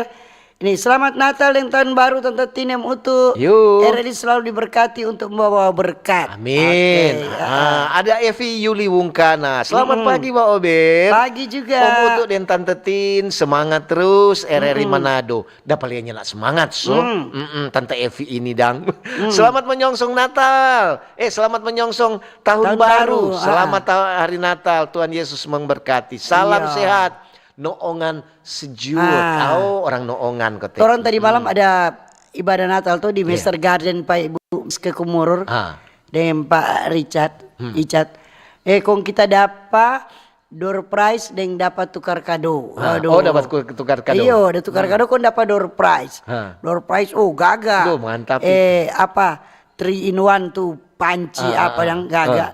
Ini selamat Natal dan Tahun Baru Tante Tinem Utu. RRI selalu diberkati untuk membawa berkat. Amin. Ada Evi Yuli Wungkana. Selamat pagi Mbak Ober. Pagi juga. Om Utu dan Tante Tin semangat terus RRI Manado. Dapat lihatnya nak semangat Tante Evi ini dang. Selamat menyongsong Natal. Selamat menyongsong tahun baru. Selamat hari Natal. Tuhan Yesus memberkati. Salam sehat. Noongan sejuk. Orang Noongan kata. Orang tadi malam ada ibadah Natal tuh di Mister Garden Pak Ibu ke Kumurur dengan Pak Richard. Kong kita dapat door prize dan dapat tukar kado. Dapat tukar kado. Iya, ada tukar kado kon dapat door prize. Door prize gagah. Mantap. 3 in 1 tuh panci yang gagah.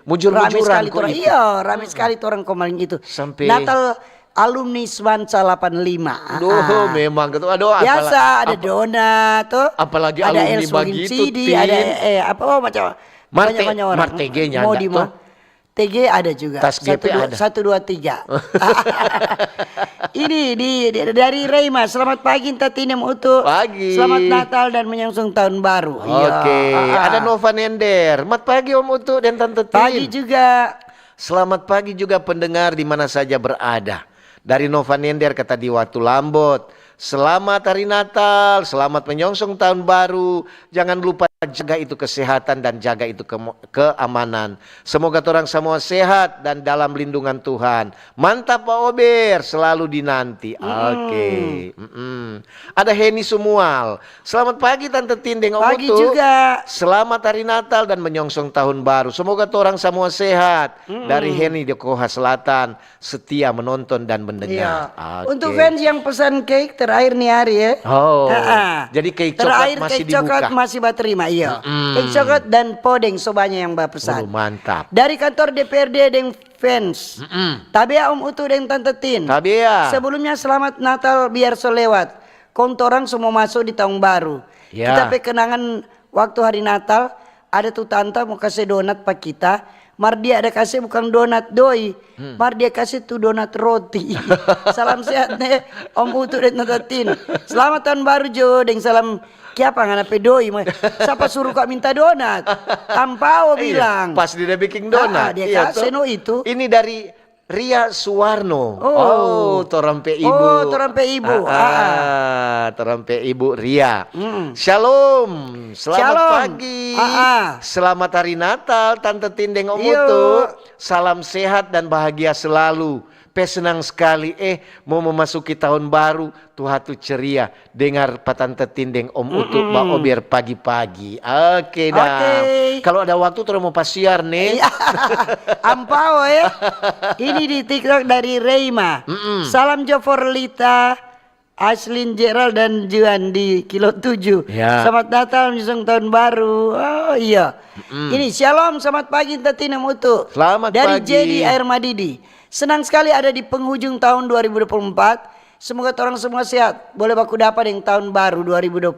Mujur-mujuran kok itu. Iya, ramai sekali orang kemarin itu. Sampai Natal alumni Swansa 85. Memang gitu. Biasa ada donat tuh. Apalagi ada alumni begitu. Ada macam banyak orang. Martegenya mau di TG ada juga. Tas GP ada. 1, 2, 3. Ini dari Reima. Selamat pagi Tantinem Utu. Pagi. Selamat Natal dan menyongsong tahun baru. Oke. Ada Nova Nender. Selamat pagi Om Utu dan Tante Tin. Pagi juga. Selamat pagi juga pendengar di mana saja berada. Dari Nova Nender kata di Watu Lambot. Selamat hari Natal, selamat menyongsong tahun baru. Jangan lupa jaga itu kesehatan dan jaga itu keamanan. Semoga orang semua sehat dan dalam lindungan Tuhan. Mantap Pak Ober, selalu dinanti. Oke. Ada Heni Sumual. Selamat pagi Tante Tindeng Om Pagi Utu. juga. Selamat hari Natal dan menyongsong tahun baru. Semoga orang semua sehat. Dari Heni di Koha Selatan, setia menonton dan mendengar. Untuk fans yang pesan cake terakhir nih hari ya. Jadi cake coklat terakhir masih cake coklat dibuka. masih terima cake coklat dan podeng sobanya yang berpesan. Mantap. Dari kantor DPRD dan fans. Tabea Om Utu dan Tante Tin. Tabea. Sebelumnya selamat Natal biar so lewat. Kontorang semua masuk di tahun baru. Kita kenangan waktu hari Natal ada tuh tante mau kasih donat pak kita. Mar dia ada kasih bukan donat doi. Mar dia kasih tuh donat roti. Salam sehat nih Om Utu dan Tante Tin. Selamat tahun baru Jo. Dan salam kiapa ngana pedoi. Siapa suruh kak minta donat? Tampao bilang. Pas dia bikin donat. Dia kasih no itu. Ini dari Ria Suwarno. Torampe Ibu. Torampe Ibu. Torampe Ibu Ria. Shalom. Selamat pagi. Selamat hari Natal Tante Tindeng Om Utu. Salam sehat dan bahagia selalu. Senang sekali mau memasuki tahun baru. Tuhan tuh ceria dengar Tante Tindeng Om Utu Mbak Ober pagi-pagi. Oke dah. Kalau ada waktu terus mau pasiar nih. Ampau ya. Ini di TikTok dari Reima. Salam Jofor Lita, Aslin Gerald dan Juan di Kilo 7. Selamat Natal menjelang tahun baru. Ini shalom, selamat pagi Tante Tindeng Utu. Selamat dari pagi. Jadi Air Madidi. Senang sekali ada di penghujung tahun 2024. Semoga orang semua sehat. Boleh baku dapat yang tahun baru 2025.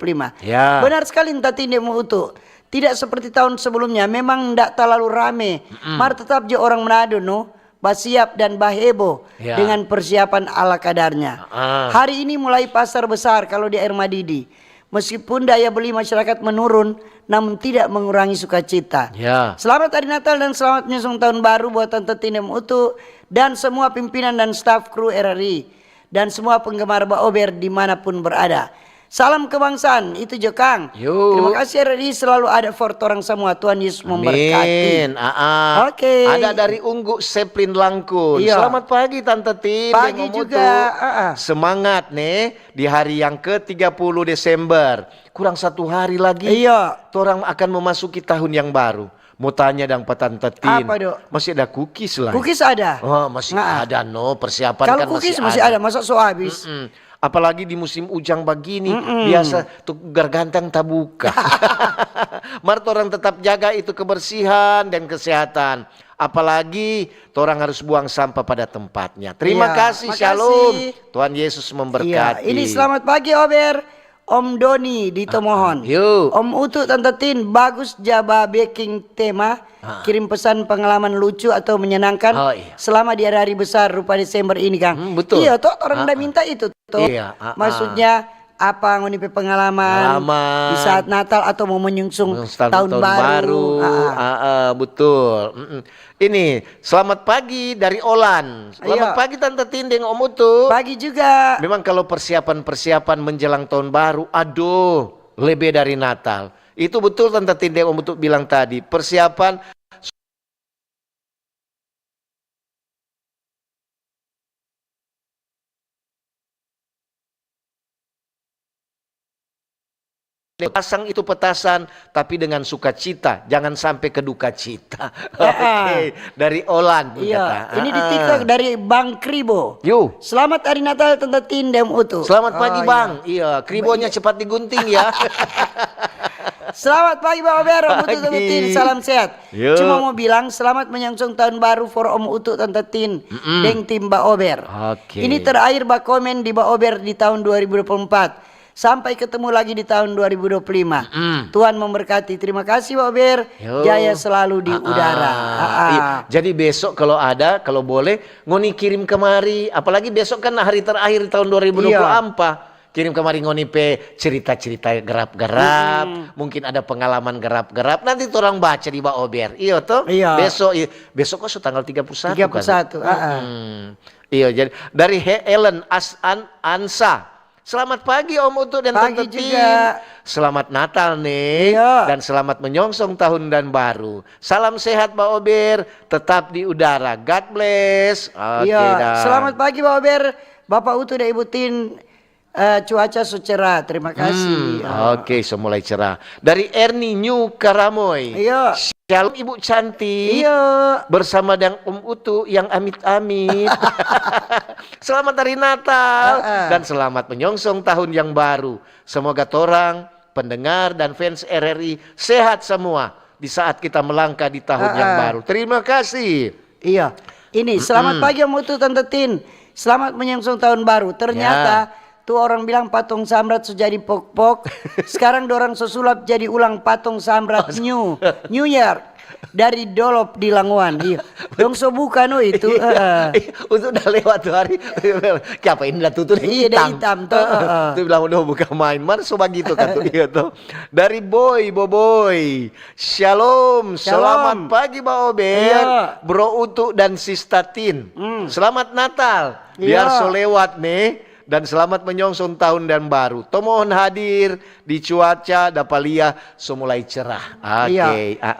Benar sekali Tante Tindeng Utu. Tidak seperti tahun sebelumnya. Memang tidak terlalu rame. Mar tetap je orang Manado no. Basiap dan bahebo dengan persiapan ala kadarnya. Hari ini mulai pasar besar kalau di Air Madidi. Meskipun daya beli masyarakat menurun, namun tidak mengurangi sukacita. Selamat hari Natal dan selamat menyongsong tahun baru buat Tante Tindeng Utu dan semua pimpinan dan staf kru RRI dan semua penggemar Mbak Ober dimanapun berada. Salam kebangsaan, itu Jokang. Terima kasih RRI selalu ada for orang semua. Tuhan Yesus memberkati. Oke. Ada dari Unggu Seplin Langkun. Selamat pagi Tante Tin. Pagi juga. Semangat nih di hari yang ke-30 Desember. Kurang 1 hari lagi. Orang akan memasuki tahun yang baru. Mau tanya dang Tante Tin. Apa dok? Masih ada cookies lah. Cookies ada? Masih ada no. Persiapan kalau kan cookies masih ada. Masa so habis? Apalagi di musim ujang begini, biasa tuh gargantang tak buka. Mari orang tetap jaga itu kebersihan dan kesehatan. Apalagi orang harus buang sampah pada tempatnya. Terima kasih, shalom. Tuhan Yesus memberkati. Ini selamat pagi Ober. Om Doni di Tomohon. Yuk. Om Utu Tante Tin, bagus Jaba baking tema. Kirim pesan pengalaman lucu atau menyenangkan selama di hari-hari besar rupa Desember ini, Kang. Betul. Iya, toh orang udah minta itu, toh. Iya. Maksudnya apa ngonipe pengalaman di saat Natal atau mau menyungsung tahun baru. Betul. Ini selamat pagi dari Olan. Selamat pagi Tante Tindeng, Om Utu. Pagi juga. Memang kalau persiapan menjelang tahun baru, aduh, lebih dari Natal. Itu betul Tante Tindeng, Om Utu bilang tadi. Persiapan pasang itu petasan, tapi dengan sukacita, jangan sampai ke duka cita. Oke, dari Olan. Iya, ini di TikTok dari Bang Kribo. Yuk. Selamat hari Natal Tante Tindem Utu. Selamat pagi Bang. Iya, kribonya cepat digunting ya. Selamat pagi Bang Ober, Om Utu Tante Tin, salam sehat. Cuma mau bilang selamat menyongsong tahun baru for Om Utu Tante Tin, deng tim Mbak Ober. Ini terakhir Mbak komen di Mbak Ober di tahun 2024. Sampai ketemu lagi di tahun 2025. Tuhan memberkati. Terima kasih Mbak Ober. Jaya selalu di udara. Iya. Jadi besok kalau ada, kalau boleh, ngoni kirim kemari. Apalagi besok kan hari terakhir tahun 2024. Kirim kemari ngoni pe cerita-cerita gerap-gerap. Mungkin ada pengalaman gerap-gerap. Nanti orang baca di Mbak Ober. Iya toh? Iya. Besok kok tanggal 31 31 kan? Iya, jadi dari Helen Ansa. Selamat pagi Om Utu dan Tante Tin. Selamat Natal nih. Dan selamat menyongsong tahun dan baru. Salam sehat Mbak Ober. Tetap di udara. God bless. Selamat pagi Mbak Ober. Bapak Utu dan Ibu Tin. Cuaca cerah. Terima kasih. Oke, semulai cerah. Dari Ernie New Karamoy. Shalom Ibu cantik. Bersama dengan Om Utu yang amit-amit. Selamat hari Natal dan selamat menyongsong tahun yang baru. Semoga torang, pendengar dan fans RRI sehat semua di saat kita melangkah di tahun yang baru. Terima kasih. Iya. Ini selamat pagi Om Utu Tante Tin. Selamat menyongsong tahun baru. Ternyata tuh orang bilang patung samrat sudah jadi pok-pok. Sekarang dorang sesulap jadi ulang patung samrat New Year dari Dolop di Languan. Iya. Dong so bukan itu. Untuk udah lewat tuh hari. Siapa ini udah tutup hitam tuh. Tuh bilang udah buka main. Mana so begitu kan tuh dia tuh. Dari Boboiboy. Shalom. Selamat pagi Mbak Ober. Bro Utu dan Sista Tin. Selamat Natal. Biar so lewat nih. Dan selamat menyongsong tahun dan baru. Tomohon hadir di cuaca Dapalia semulai cerah.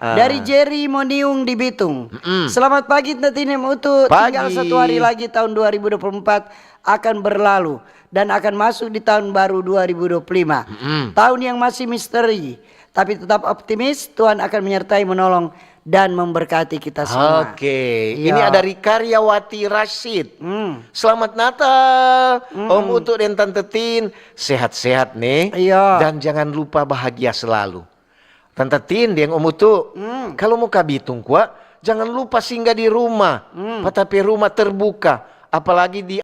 Dari Jerry Moniung di Bitung. Selamat pagi Tantinem Utu. Tinggal 1 hari lagi tahun 2024 akan berlalu. Dan akan masuk di tahun baru 2025. Tahun yang masih misteri. Tapi tetap optimis Tuhan akan menyertai menolong dan memberkati kita semua. Ini ada Karyawati Rashid. Selamat Natal Om Utu dan Tante Tin. Sehat-sehat nih. Dan jangan lupa bahagia selalu. Tante Tin dan Om Utu, kalau mau ke Bitung kuat, jangan lupa singgah di rumah. Tapi rumah terbuka, apalagi di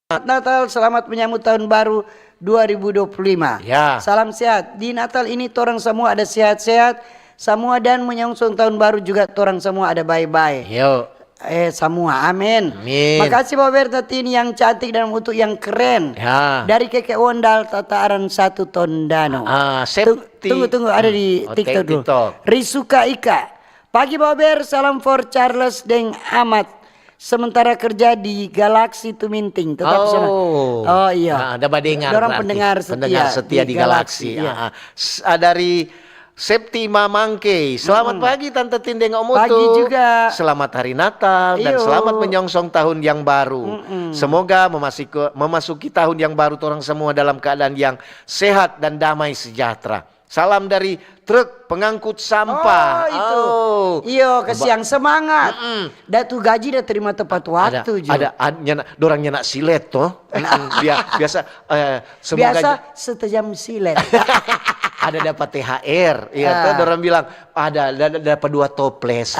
Natal, selamat menyambut tahun baru 2025. Salam sehat. Di Natal ini torang semua ada sehat-sehat semua dan menyongsong tahun baru juga torang semua ada baik-baik. Semua, amin. Makasih Pak Bertatin yang cantik dan utuh yang keren. Dari Keke Wondal Tataaran 1 Tondano. Tunggu ada di TikTok dulu. Risuka Ika. Pagi Pak Ber, salam for Charles Deng Amat. Sementara kerja di Galaksi Tuminting tetap sana. Ada badengar. Orang pendengar setia di Galaksi. Dari Septima Mangke. Selamat pagi Tante Tindeng Om Utu. Pagi juga. Selamat hari Natal dan selamat menyongsong tahun yang baru. Semoga memasuki tahun yang baru orang semua dalam keadaan yang sehat dan damai sejahtera. Salam dari truk pengangkut sampah. Kasih yang semangat. Datu gaji dah terima tepat waktu. Dorang nyenak silet toh. Biasa semoga biasa setejam silet. ada dapat THR. Iya, tuh orang bilang ada dapat 2 toples.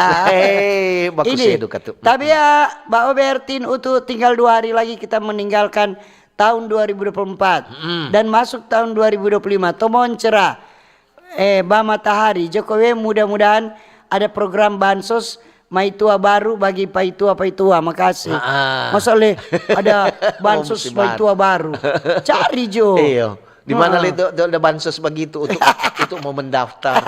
Bagus ini, ya itu kata. Tapi ya, Mbak Obertin Utu tinggal 2 hari lagi kita meninggalkan tahun 2024 dan masuk tahun 2025. Tomon cerah. Bah Matahari Jokowi mudah-mudahan ada program bansos Maitua baru bagi Paitua. Makasih. Masalah ada bansos Maitua baru. Cari Jo. Iya. Di mana itu ada bansos begitu untuk mau mendaftar.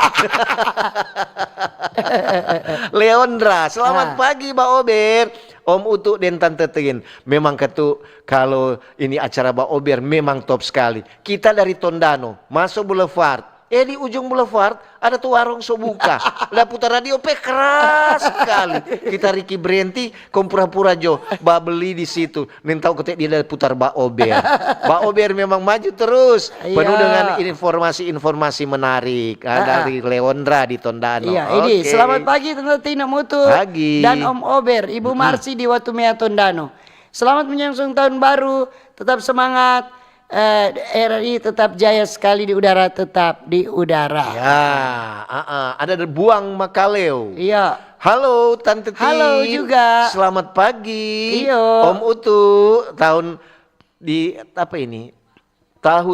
Leondra, selamat pagi Mbak Ober. Om Utu dan Tante Tin. Memang kalau ini acara Mbak Ober memang top sekali. Kita dari Tondano masuk Boulevard. Di ujung Boulevard ada tuh warung sobuka. Udah putar radio keras sekali. Kita Ricky berhenti, pura-pura Jo, beli di situ. Nen tahu ketik dia putar Mbak Ober. Mbak Ober memang maju terus, penuh dengan informasi-informasi menarik dari Leondra di Tondano. Iya, ini selamat pagi Tante Tina Mutu dan Om Ober, Ibu Marsi di Watumea Tondano. Selamat menyongsong tahun baru, tetap semangat. RRI tetap jaya sekali di udara, tetap di udara. Ya, ada Buang Makaleo. Iya. Halo Tante Tin. Halo juga. Selamat pagi. Iyo. Om Utu, tahun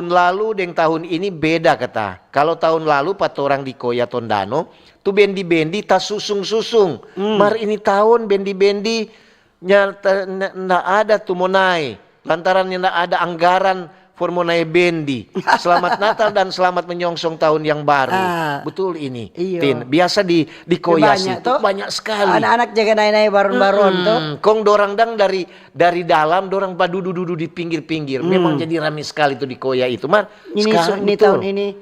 lalu dengan tahun ini beda kata. Kalau tahun lalu pat orang di Koya Tondano, tuh bendi-bendi tas susung-susung. Mar ini tahun bendi-bendi nggak ada tuh mau naik. Lantarannya nggak ada anggaran Formonai bendi. Selamat Natal dan selamat menyongsong tahun yang baru. Betul ini. Tin, biasa di Koyas itu banyak sekali. Anak-anak jaga naik-naik baron-baron tuh. Kong dorang dari dalam, dorang duduk di pinggir-pinggir. Memang jadi ramai sekali tuh di Koya itu. Mar, ini tahun ini.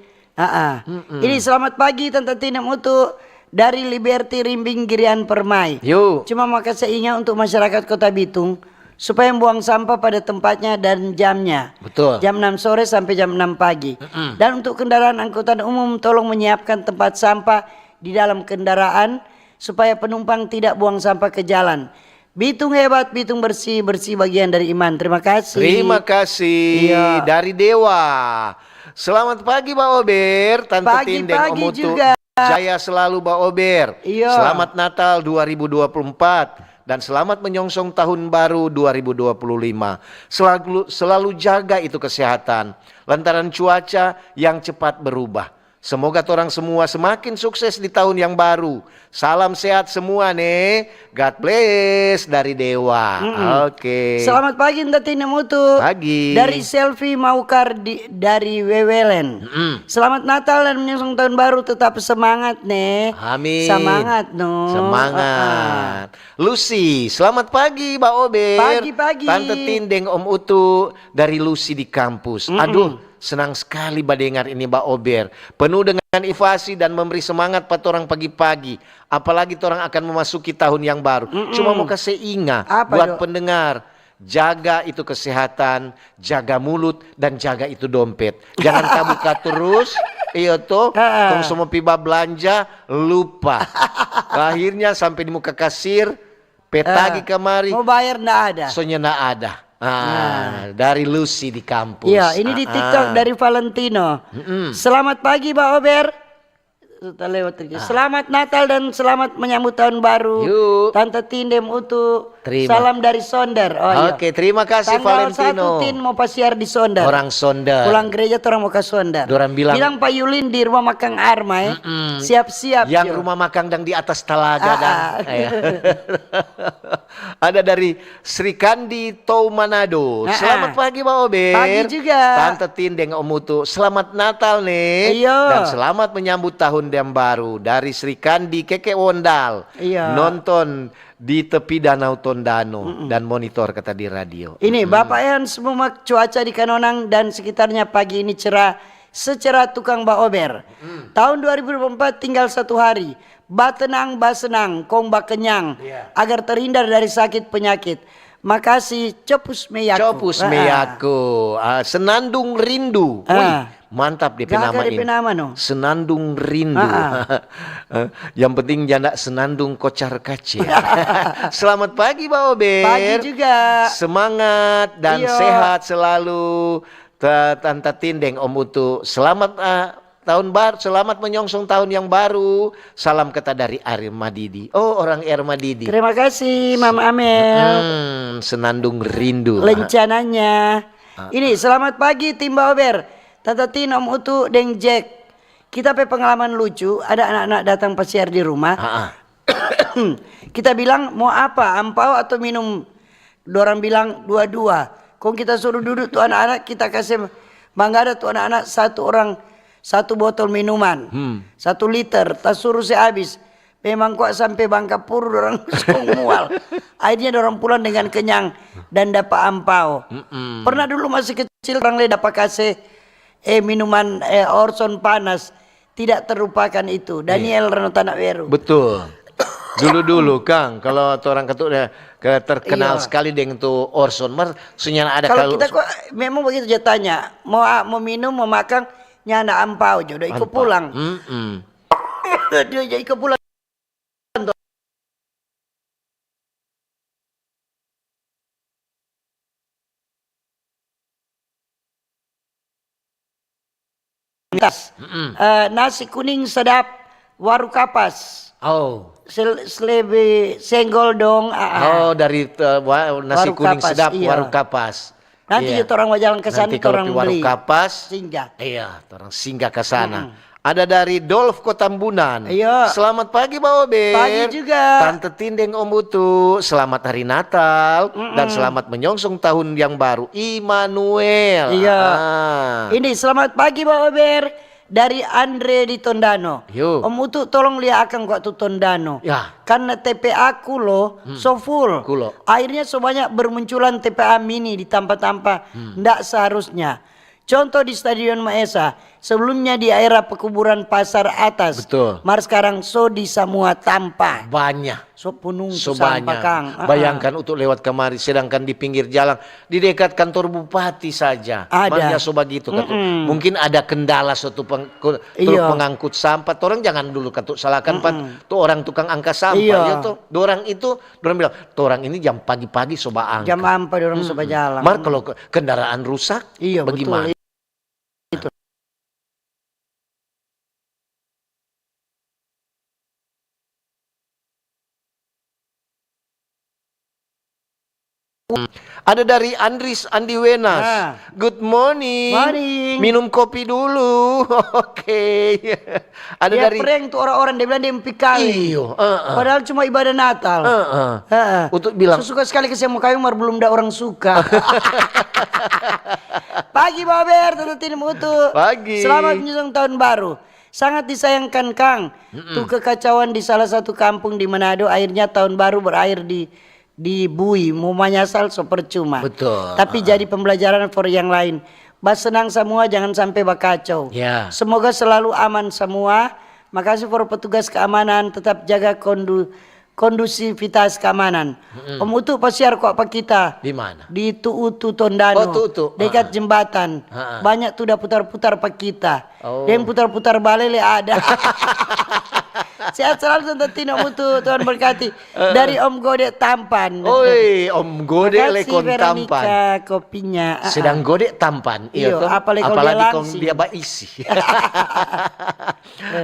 Ini selamat pagi Tante Tina Mutu dari Liberty Rimbing Girian Permai. Yuk. Cuma maka saya ingat untuk masyarakat Kota Bitung supaya membuang sampah pada tempatnya dan jamnya. Betul. Jam 6 sore sampai jam 6 pagi. Dan untuk kendaraan angkutan umum tolong menyiapkan tempat sampah di dalam kendaraan supaya penumpang tidak buang sampah ke jalan. Bitung hebat, Bitung bersih bagian dari iman. Terima kasih. Terima kasih dari Dewa. Selamat pagi Mbak Ober, Tante Tin dan Om Utu. Jaya selalu Mbak Ober. Selamat Natal 2024. Dan selamat menyongsong tahun baru 2025. Selalu jaga itu kesehatan. Lantaran cuaca yang cepat berubah. Semoga orang semua semakin sukses di tahun yang baru. Salam sehat semua nih. God bless dari Dewa. Oke. Selamat pagi Tante Tina Mutu. Pagi. Dari Selfie Maukar dari Wewelen. Selamat Natal dan menyongsong tahun baru, tetap semangat nih. Amin. Semangat no. Semangat. Lucy, selamat pagi Mbak Ober. Pagi-pagi. Tante Tindeng Om Utu dari Lucy di kampus. Aduh. Senang sekali dengar ini Mbak Ober. Penuh dengan motivasi dan memberi semangat pada orang pagi-pagi. Apalagi orang akan memasuki tahun yang baru. Cuma mau kasih ingat buat pendengar. Jaga itu kesehatan, jaga mulut dan jaga itu dompet. Jangan kabuka terus. Iya tuh, kalau semua piba belanja lupa. Akhirnya sampai di muka kasir, petagi kemari. Mau bayar ndak ada. Soalnya ndak ada. Dari Lucy di kampus. Iya, ini di TikTok dari Valentino. Selamat pagi Mbak Ober. Selamat Natal dan selamat menyambut tahun baru. Tante Tindem Utu. Salam dari Sonder. Oke, terima kasih Valentino. Tanggal 1 Tin mau pasiar di Sonder. Orang Sonder. Pulang gereja orang mau ke Sonder. Bilang Pak Yulin di rumah makan Armai. Siap-siap. Yang rumah makan dan di atas telaga. Ada dari Sri Kandi Tou Manado. Selamat pagi Mbak Ober. Pagi juga. Tante Tindeng Om Utu. Selamat Natal nih. Dan selamat menyambut tahun yang baru dari Sri Kandi Keke Wondal. Nonton di tepi Danau Tondano dan monitor kata di radio. Ini Bapak Ehan semua cuaca di Kanonang dan sekitarnya pagi ini cerah secerah tukang Mbak Ober. Tahun 2024 tinggal 1 hari. Batenang basenang kong kenyang agar terhindar dari sakit penyakit. Makasih Copus Meyaku. Copus Meyaku. Senandung rindu. Mantap DP nama ini. Senandung rindu. Yang penting jangan senandung kocar kacir. Selamat pagi Mbak Ober. Pagi juga. Semangat dan sehat selalu. Tante Tindeng Om Utu. Selamat tahun baru, selamat menyongsong tahun yang baru. Salam kata dari Irma Didi. Oh, orang Irma Didi. Terima kasih Mama Amel. Senandung rindu. Lencananya. Ini selamat pagi tim Baober. Tante Tin, Om Utu, Deng Jack. Kita pe pengalaman lucu. Ada anak-anak datang pasiar di rumah. Kita bilang mau apa? Ampau atau minum? Dorang bilang dua-dua. Kok kita suruh duduk tuh anak-anak, kita kasih mangga ada tuh anak-anak satu orang satu botol minuman, 1 liter, tak suruh habis. Memang kok sampai Bangkapur orang mual. Akhirnya orang pulang dengan kenyang dan dapat ampau. Pernah dulu masih kecil orang le dapat kasih minuman Orson panas. Tidak terlupakan itu. Daniel Reno Tanah Weru. Betul. Dulu Kang, kalau orang ketuk terkenal sekali dengan tuh Orson Mar, senyana ada kalau kita kok memang begitu dia tanya, mau minum, mau makan, nyana ampau jodoh ikut pulang. Dia ikut pulang. Nasi kuning sedap, waru kapas. Oh. Selebe senggol dong. Oh, dari nasi waru kuning kapas, sedap, iya. waru kapas. Nanti orang mau jalan ke sana, orang waru beli. kapas. Singgah. Iya, orang singgah ke sana. Ada dari Dolf Kotambunan. Iya. Selamat pagi Pak Ober. Pagi juga. Tante Tindeng Om Utu. Selamat Hari Natal dan selamat menyongsong tahun yang baru. Immanuel. Iya. Ini selamat pagi Pak Ober. Dari Andre di Tondano. Om Utu tolong lihatkan kok tuh Tondano. Ya. Karena TPA aku loh so full. Akhirnya so banyak bermunculan TPA mini di tampa-tampa. Nggak seharusnya. Contoh di Stadion Maesa, sebelumnya di area pekuburan Pasar Atas. Betul. Mar sekarang so di semua tampa. Banyak. So penuh So sampah banyak. Kang. Bayangkan untuk lewat kemari, sedangkan di pinggir jalan, di dekat kantor bupati saja. Ada. So begitu. Mungkin ada kendala suatu pengangkut sampah. Orang jangan dulu katuk salahkan tuh orang tukang angka sampah. Ya tuh, orang bilang, tuh orang ini jam pagi-pagi soba angka. Jam apa orang soba jalan. Mar kalau kendaraan rusak, iya, bagaimana? Betul. Ada dari Andris Andi Wenas. Good morning. Minum kopi dulu. Oke. Ada dia dari prank tuh orang-orang, dia bilang dia mempikali. Iyo. Padahal cuma ibadah Natal. Untuk bilang suka sekali ke Semu Kayu, mar belum ada orang suka. Pagi Baber, tututin mutu. Pagi. Selamat menyongsong tahun baru. Sangat disayangkan Kang. Tuh kekacauan di salah satu kampung di Manado, akhirnya tahun baru berakhir di Bui, mau menyasal so percuma. Betul. Tapi jadi pembelajaran for yang lain. Bas senang semua, jangan sampai bakacau. Semoga selalu aman semua. Makasih for petugas keamanan, tetap jaga kondusivitas keamanan. Om Utu pasiar kok apa kita? Di mana? Di Tuutu Tondano. Dekat jembatan. Banyak tuh udah putar-putar pak kita. Yang putar-putar balele ada. Sehat selalu Tante Tino Mutu, Tuhan berkati. Dari Om Godek Tampan. Oi, Om Godek lekon tampan. Kopinya. Sedang godek tampan. Iya, apalagi kalau dia isi.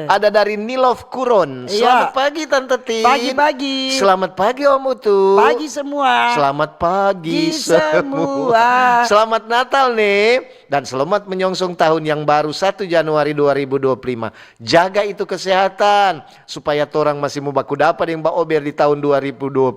Ada dari Nilov Kuron. Selamat pagi Tante Tin. Pagi-pagi. Selamat pagi Om Utu. Pagi semua. Selamat pagi semua. Selamat Natal nih. Dan selamat menyongsong tahun yang baru 1 Januari 2025. Jaga itu kesehatan supaya orang masih mau baku dapat yang Mbak Ober di tahun 2025.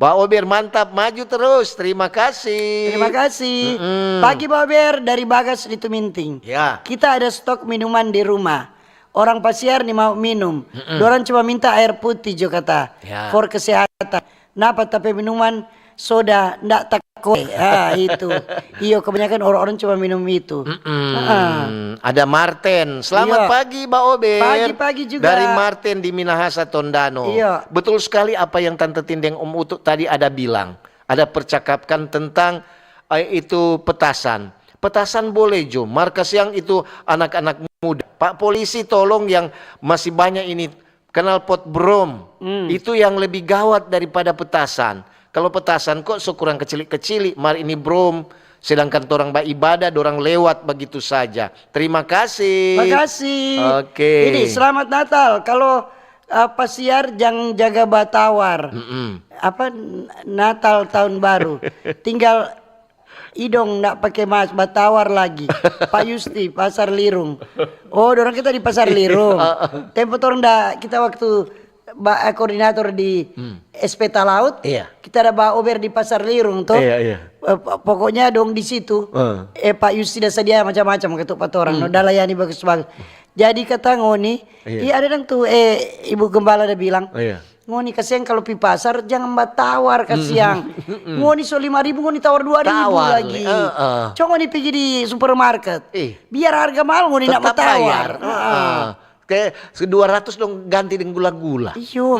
Mbak Ober mantap, maju terus. Terima kasih. Terima kasih. Pagi Mbak Ober dari Bagas di Tuminting. Ya. Kita ada stok minuman di rumah. Orang pasiar nih mau minum. Dorang cuma minta air putih jo kata. For kesehatan. Napa tapi minuman soda ndak takoi. Itu. Iyo kebanyakan orang-orang cuma minum itu. Ada Martin. Selamat pagi Mbak Ober. Pagi-pagi juga. Dari Martin di Minahasa Tondano. Iya. Betul sekali apa yang Tante Tindeng Om Utu tadi ada bilang. Ada percakapkan tentang itu petasan. Petasan boleh Jo. Markas yang itu anak-anak muda. Pak polisi tolong yang masih banyak ini kenal pot brom. Itu yang lebih gawat daripada petasan. Kalau petasan kok sekurang kecil-kecil, mar ini brom Sedangkan orang beribadah, orang lewat begitu saja. Terima kasih. Terima kasih. Oke. Ini selamat Natal. Kalau pasiar jangan jaga batawar. Apa Natal tahun baru. Tinggal idong ndak pakai mas batawar lagi. Pak Yusti Pasar Lirung. Oh, orang kita di Pasar Lirung. Tempo orang kita waktu koordinator di SP Talaut, kita ada bawa Ober di Pasar Lirung tuh. Pokoknya dong di situ. Pak Yusti dah sedia macam-macam ketuk orang. Udah layani bagus-bagus. Jadi kata ngoni, iya ada dong tuh Ibu Gembala udah bilang. Ngoni kasihan kalau pi pasar jangan batawar kasihan. Ngoni so 5.000 ngoni tawar 2.000 lagi. Coba ngoni pergi di supermarket. Biar harga mahal ngoni nak batawar. Kayak 200 dong ganti dengan gula-gula. Iyo.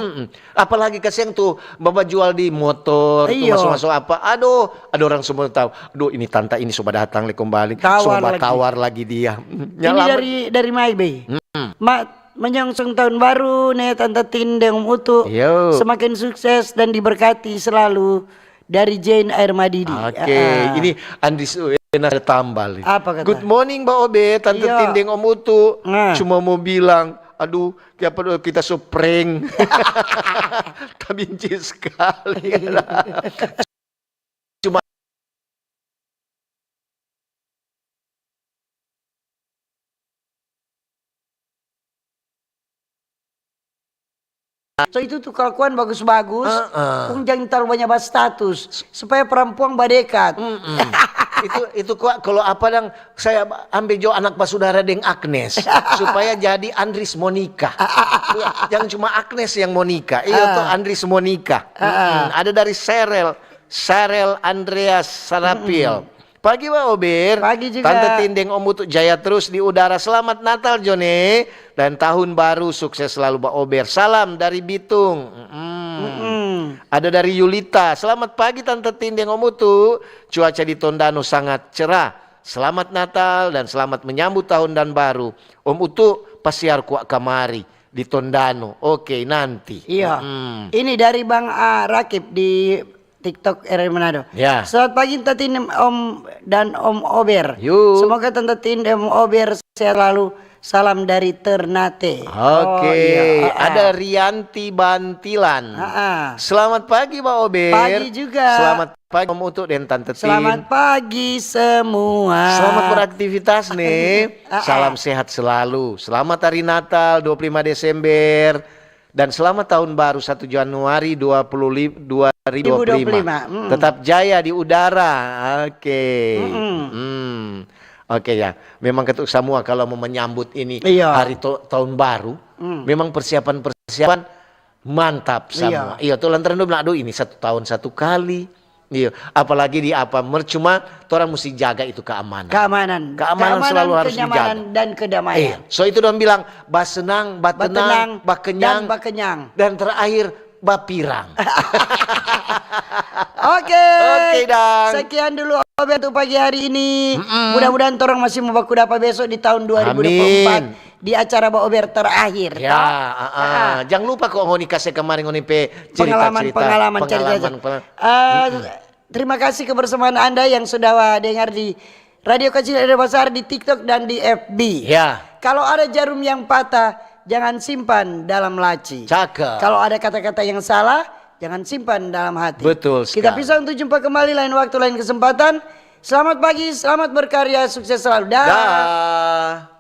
Apalagi kasihan tuh bapak jual di motor, tuh masuk-masuk apa. Aduh, ada orang semua tahu. Aduh, ini tante ini coba datang kembali. Coba tawar lagi dia. Ini dari Maibay. Menyongsong tahun baru nih Tante Tin dengan Utu. Semakin sukses dan diberkati selalu dari Jane Air Madidi. Ini Andis ada tambal. Apa kata? Good morning Mbak Obe, Tante Tin dengan Om Utu. Cuma mau bilang, aduh, kita so prank. Kabinci sekali. Cuma So itu tuh kelakuan bagus-bagus, jangan terlalu banyak bahas status supaya perempuan badekat. itu kok kalau apa dang saya ambil jo anak basudara deng Agnes supaya jadi Andris Monica. Jangan cuma Agnes yang Monica, tuh Andris Monica. Ada dari Serel Andreas Sarapil. Pagi Pak Ober. Pagi juga. Tante Tindeng Om Utu jaya terus di udara. Selamat Natal Jone. Dan tahun baru sukses selalu Pak Ober. Salam dari Bitung. Ada dari Yulita. Selamat pagi Tante Tindeng Om Utu. Cuaca di Tondano sangat cerah. Selamat Natal dan selamat menyambut tahun dan baru. Om Utu pasiar kuak kamari di Tondano. Oke, nanti. Iya. Ini dari Bang Rakib di TikTok RRI Manado. Selamat pagi Tante Tin Om dan Om Ober. Semoga Tante Tin dan Om Ober sehat selalu. Salam dari Ternate. Ada Rianti Bantilan. Selamat pagi Pak Ober. Pagi juga. Selamat pagi Om Utu dan Tante Tin. Selamat pagi semua. Selamat beraktivitas nih. Salam sehat selalu. Selamat hari Natal 25 Desember. Dan selamat tahun baru 1 Januari 2025. Tetap jaya di udara. Oke ya. Memang ketuk semua kalau mau menyambut ini hari tahun baru. Memang persiapan mantap semua. Tuh lantaran bilang aduh ini 1 tahun 1 kali. Apalagi di cuma orang mesti jaga itu keamanan. Keamanan selalu harus dijaga. Dan kedamaian. So itu dong bilang bas senang, bat tenang, bak kenyang, dan terakhir bapirang. Oke, dan sekian dulu Ober untuk pagi hari ini. Mudah-mudahan orang masih mau baku dapat besok di tahun 2024 di acara Mbak Ober terakhir. Jangan lupa kok ngoni kasih kemarin ngoni pengalaman cerita. Terima kasih kebersamaan Anda yang sudah dengar di Radio Kecil Radio Besar di TikTok dan di FB. Kalau ada jarum yang patah, jangan simpan dalam laci. Kalau ada kata-kata yang salah, jangan simpan dalam hati. Betul sekali. Kita bisa untuk jumpa kembali lain waktu, lain kesempatan. Selamat pagi, selamat berkarya, sukses selalu. Dah.